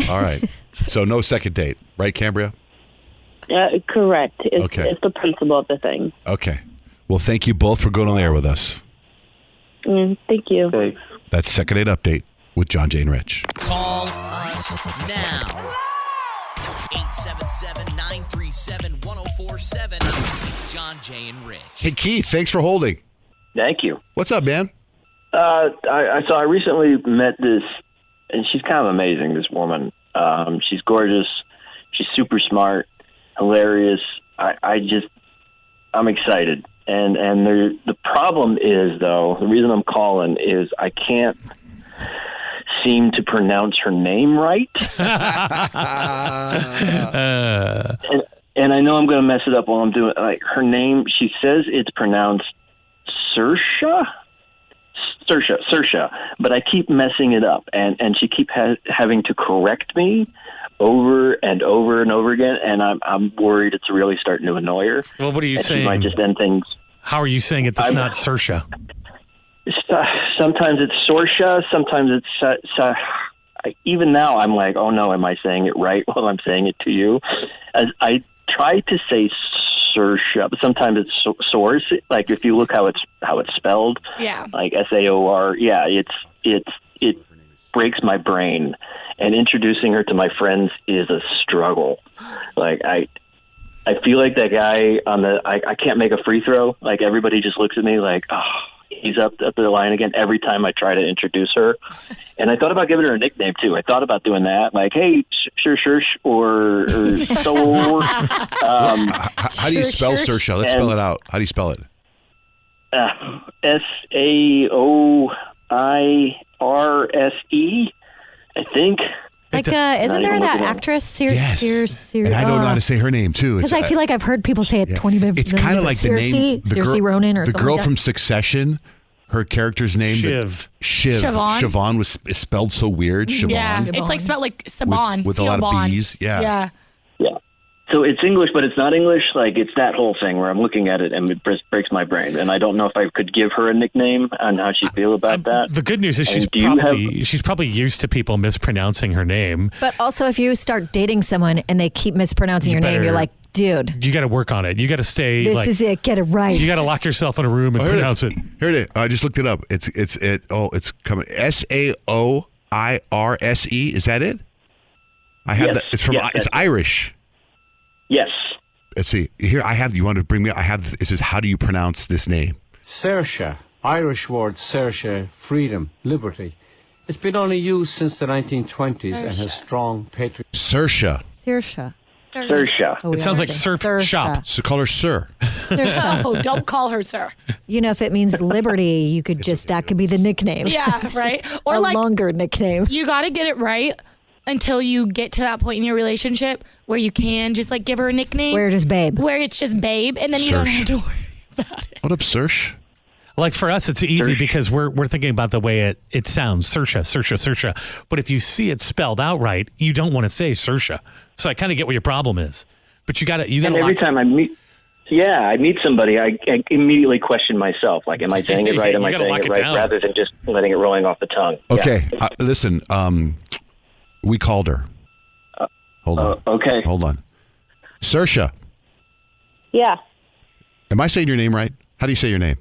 All right. So no second date, right, Cambria? Correct. It's, Okay. it's the principle of the thing. Okay. Well, thank you both for going on the air with us. Thank you. Thanks. That's Second Date Update with Johnjay and Rich. Call us now. 877-937-1047. It's John, Jay, and Rich. Hey, Keith, thanks for holding. Thank you. What's up, man? I recently met this, and she's kind of amazing, this woman. She's gorgeous. She's super smart, hilarious. I'm excited. And the problem is, though, the reason I'm calling is I can't seem to pronounce her name right. And I know I'm going to mess it up while I'm doing it. Like, her name, she says it's pronounced Saoirse, but I keep messing it up, and she keep having to correct me over and over and over again, and I'm worried it's really starting to annoy her. Well, what are you and saying? She might just end things. How are you saying it? That's not Saoirse. Sometimes it's Saoirse, sometimes it's even now I'm like, oh no, am I saying it right while I'm saying it to you? As I try to say Saoirse, but sometimes it's source. Like if you look how it's spelled, Yeah. like SAOR. Yeah, it breaks my brain. And introducing her to my friends is a struggle. Like I feel like that guy I can't make a free throw. Like everybody just looks at me like, oh, he's up the line again every time I try to introduce her. And I thought about giving her a nickname too. I thought about doing that, like, hey, sure, or so. How do you spell Saoirse? Let's spell it out. How do you spell it? Saoirse, I think. Like, isn't there that actress? Yes. And I don't know how to say her name too. Because I feel like I've heard people say it 20 minutes. It's kind of like the name, Saoirse Ronan or the something girl like from Succession. Her character's name, Shiv. Siobhan. Siobhan was spelled so weird. Siobhan. Yeah, it's like spelled like Saban. With a lot of B's. Yeah. So it's English, but it's not English. Like, it's that whole thing where I'm looking at it and it breaks my brain. And I don't know if I could give her a nickname and how she'd feel about that. The good news is she's probably used to people mispronouncing her name. But also, if you start dating someone and they keep mispronouncing your name, you're like, dude, you got to work on it. You got to stay. This is it. Get it right. You got to lock yourself in a room and pronounce it. Here it is. I just looked it up. It's coming. Saoirse. Is that it? I have that. It's from. It's Irish. Yes. Let's see. Here I have. You want to bring me? I have. It says, how do you pronounce this name? Saoirse, Irish word Saoirse, freedom, liberty. It's been only used since the 1920s and has strong patriotism. Saoirse. Saoirse. It sounds like surf shop. So call her Sir. No, don't call her Sir. You know, if it means liberty, you could that could be the nickname. Yeah, right. Or a like longer nickname. You got to get it right until you get to that point in your relationship where you can just like give her a nickname. Where it's just babe, and then you don't have to worry about it. What up, Saoirse? Like for us, it's easy because we're thinking about the way it sounds, Saoirse. But if you see it spelled out right, you don't want to say Saoirse. So I kind of get what your problem is. But you got to. And every time I meet somebody, I immediately question myself. Like, am I saying it right? Am I saying it right? Rather than just letting it rolling off the tongue. Okay, listen. We called her. Hold on. Okay. Hold on. Saoirse. Yeah. Am I saying your name right? How do you say your name?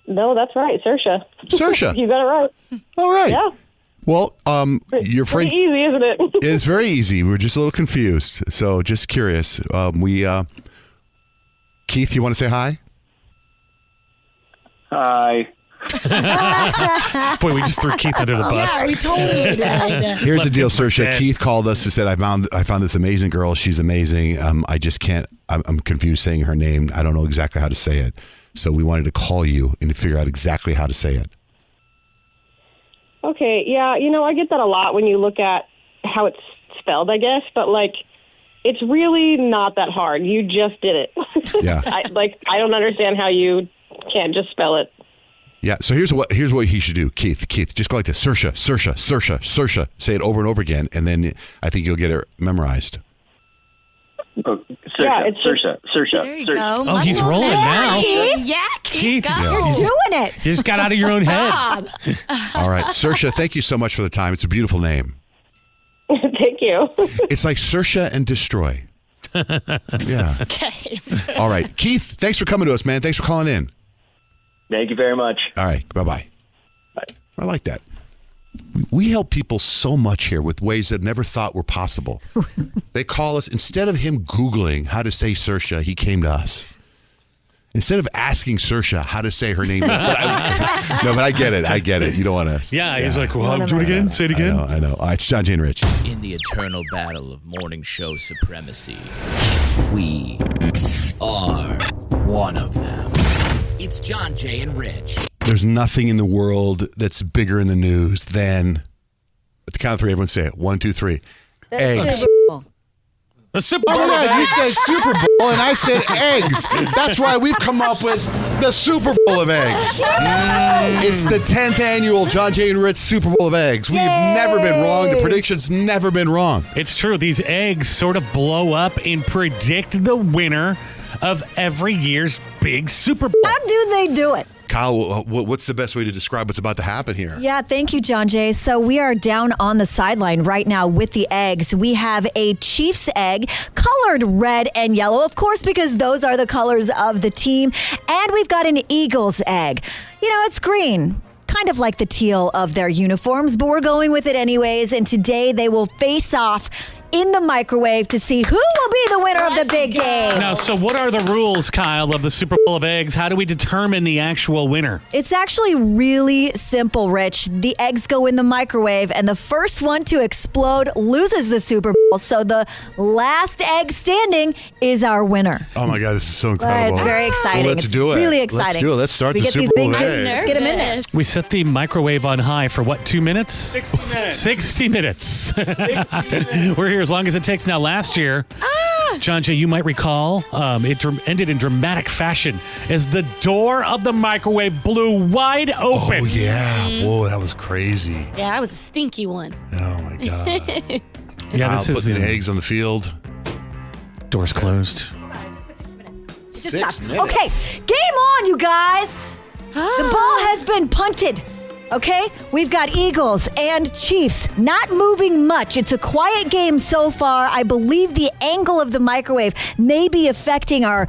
No, that's right. Saoirse. Saoirse. You got it right. All right. Yeah. Well, your friend. Pretty easy, isn't it? It's very easy. We're just a little confused. So just curious. Keith, you want to say hi? Hi. Boy, we just threw Keith under the bus. Yeah, we totally did. Here's the deal, Saoirse. Keith called us and said, I found this amazing girl. She's amazing. I just can't. I'm confused saying her name. I don't know exactly how to say it. So we wanted to call you and figure out exactly how to say it. Okay, yeah, I get that a lot when you look at how it's spelled, I guess, but it's really not that hard. You just did it. Yeah. I don't understand how you can't just spell it. Yeah, so here's what he should do, Keith, just go like this, Saoirse. Say it over and over again, and then I think you'll get it memorized. Saoirse. There you go. Oh, he's rolling now. Yeah, Keith, You're doing it. You just got out of your own head. All right, Saoirse, thank you so much for the time. It's a beautiful name. Thank you. It's like Saoirse and Destroy. Yeah. Okay. All right, Keith, thanks for coming to us, man. Thanks for calling in. Thank you very much. All right, bye-bye. Bye. I like that. We help people so much here with ways that never thought were possible. They call us. Instead of him Googling how to say Saoirse, he came to us. Instead of asking Saoirse how to say her name. But I get it. You don't want to. Yeah, he's like, well, do it again. Say it again. I know. All right, it's Johnjay and Rich. In the eternal battle of morning show supremacy, we are one of them. It's Johnjay and Rich. There's nothing in the world that's bigger in the news than, at the count of three, everyone say it. 1, 2, 3. Eggs. The Super Oh Bowl. my God, you said Super Bowl and I said eggs. That's why we've come up with the Super Bowl of eggs. It's the 10th annual Johnjay and Rich Super Bowl of eggs. We've never been wrong. The prediction's never been wrong. It's true. These eggs sort of blow up and predict the winner of every year's big Super Bowl. How do they do it? Kyle, what's the best way to describe what's about to happen here? Yeah, thank you, Johnjay. So we are down on the sideline right now with the eggs. We have a Chiefs egg colored red and yellow, of course, because those are the colors of the team. And we've got an Eagles egg. It's green. kind of like the teal of their uniforms, but we're going with it anyways. And today they will face off in the microwave to see who will be the winner of the big game. Now, so what are the rules, Kyle, of the Super Bowl of Eggs? How do we determine the actual winner? It's actually really simple, Rich. The eggs go in the microwave, and the first one to explode loses the Super Bowl. So the last egg standing is our winner. Oh my God, this is so incredible. It's very exciting. Well, let's do it. Really exciting. Let's do it. Let's start We the get Super these Bowl of things Eggs. Let's get them in there. We set the microwave on high for what, 2 minutes? 60 minutes. 60 minutes. We're here as long as it takes. Now, last year, Johnjay, you might recall, it ended in dramatic fashion as the door of the microwave blew wide open. Oh, yeah. Whoa, that was crazy. Yeah, that was a stinky one. Oh, my God. Yeah, this is putting the eggs on the field. Doors closed. Just 6 stop. minutes. Okay, game on, you guys. The ball has been punted. Okay, we've got Eagles and Chiefs not moving much. It's a quiet game so far. I believe the angle of the microwave may be affecting our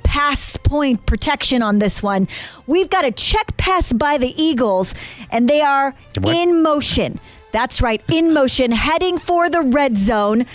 pass point protection on this one. We've got a check pass by the Eagles, and they are in motion. That's right, in motion, heading for the red zone.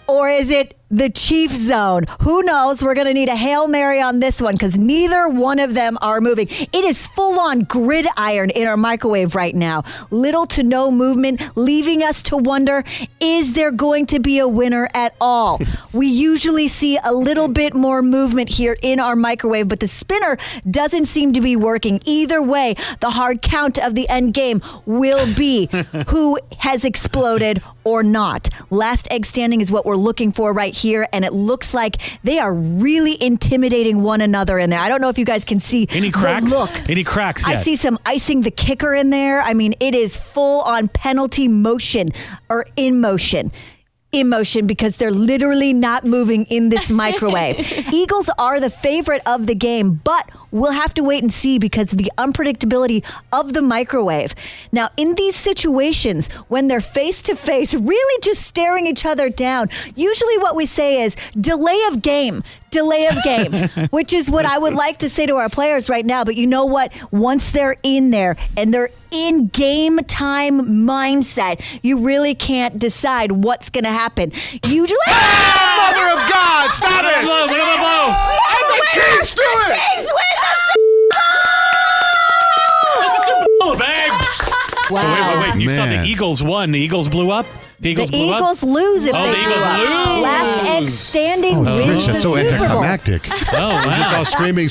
Or is it the Chiefs zone? Who knows? We're going to need a Hail Mary on this one because neither one of them are moving. It is full-on gridiron in our microwave right now. Little to no movement, leaving us to wonder, is there going to be a winner at all? We usually see a little bit more movement here in our microwave, but the spinner doesn't seem to be working. Either way, the hard count of the end game will be who has exploded or not. Last egg standing is what we're looking for right here, and it looks like they are really intimidating one another in there. I don't know if you guys can see any cracks. The look. Any cracks yet? I see some icing the kicker in there. I mean, it is full on penalty motion or in motion. Emotion because they're literally not moving in this microwave. Eagles are the favorite of the game, but we'll have to wait and see because of the unpredictability of the microwave. Now, in these situations, when they're face to face, really just staring each other down, usually what we say is delay of game, which is what I would like to say to our players right now. But you know what? Once they're in there and they're in game time mindset, you really can't decide what's going to happen. Usually, Mother of God, stop it! Blow. And the Chiefs do it! Chiefs win It's a Super Bowl of Eggs. Wow. Wait. You saw the Eagles won. The Eagles blew up? The Eagles blew up? Eagles lose if Oh, they the Eagles blew up. lose. Last egg standing wins Rich, the that's so Super Bowl. anticlimactic. Oh, wow. We're just all screaming. I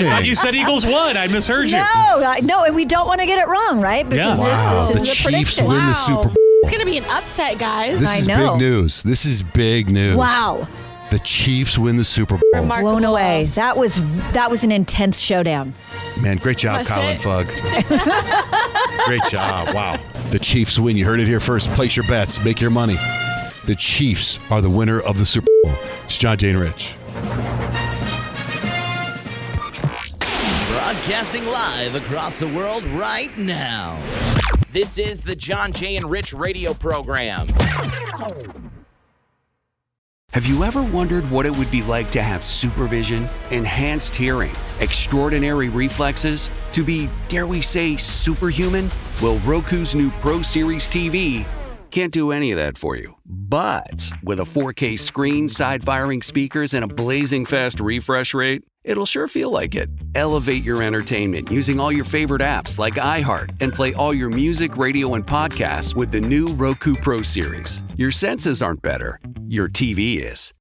thought you said Eagles won. I misheard you. No, and we don't want to get it wrong, right? Because Wow. this The is a Chiefs prediction. win the Super Bowl. It's going to be an upset, guys. This is big news. This is big news. Wow. The Chiefs win the Super Bowl. Blown away. That was an intense showdown. Man, great job, Was Colin it? Fugg. Great job. Wow. The Chiefs win. You heard it here first. Place your bets. Make your money. The Chiefs are the winner of the Super Bowl. It's Johnjay and Rich. Broadcasting live across the world right now. This is the Johnjay and Rich radio program. Have you ever wondered what it would be like to have supervision, enhanced hearing, extraordinary reflexes, to be, dare we say, superhuman? Well, Roku's new Pro Series TV can't do any of that for you. But with a 4K screen, side-firing speakers, and a blazing fast refresh rate, it'll sure feel like it. Elevate your entertainment using all your favorite apps like iHeart and play all your music, radio, and podcasts with the new Roku Pro Series. Your senses aren't better. Your TV is.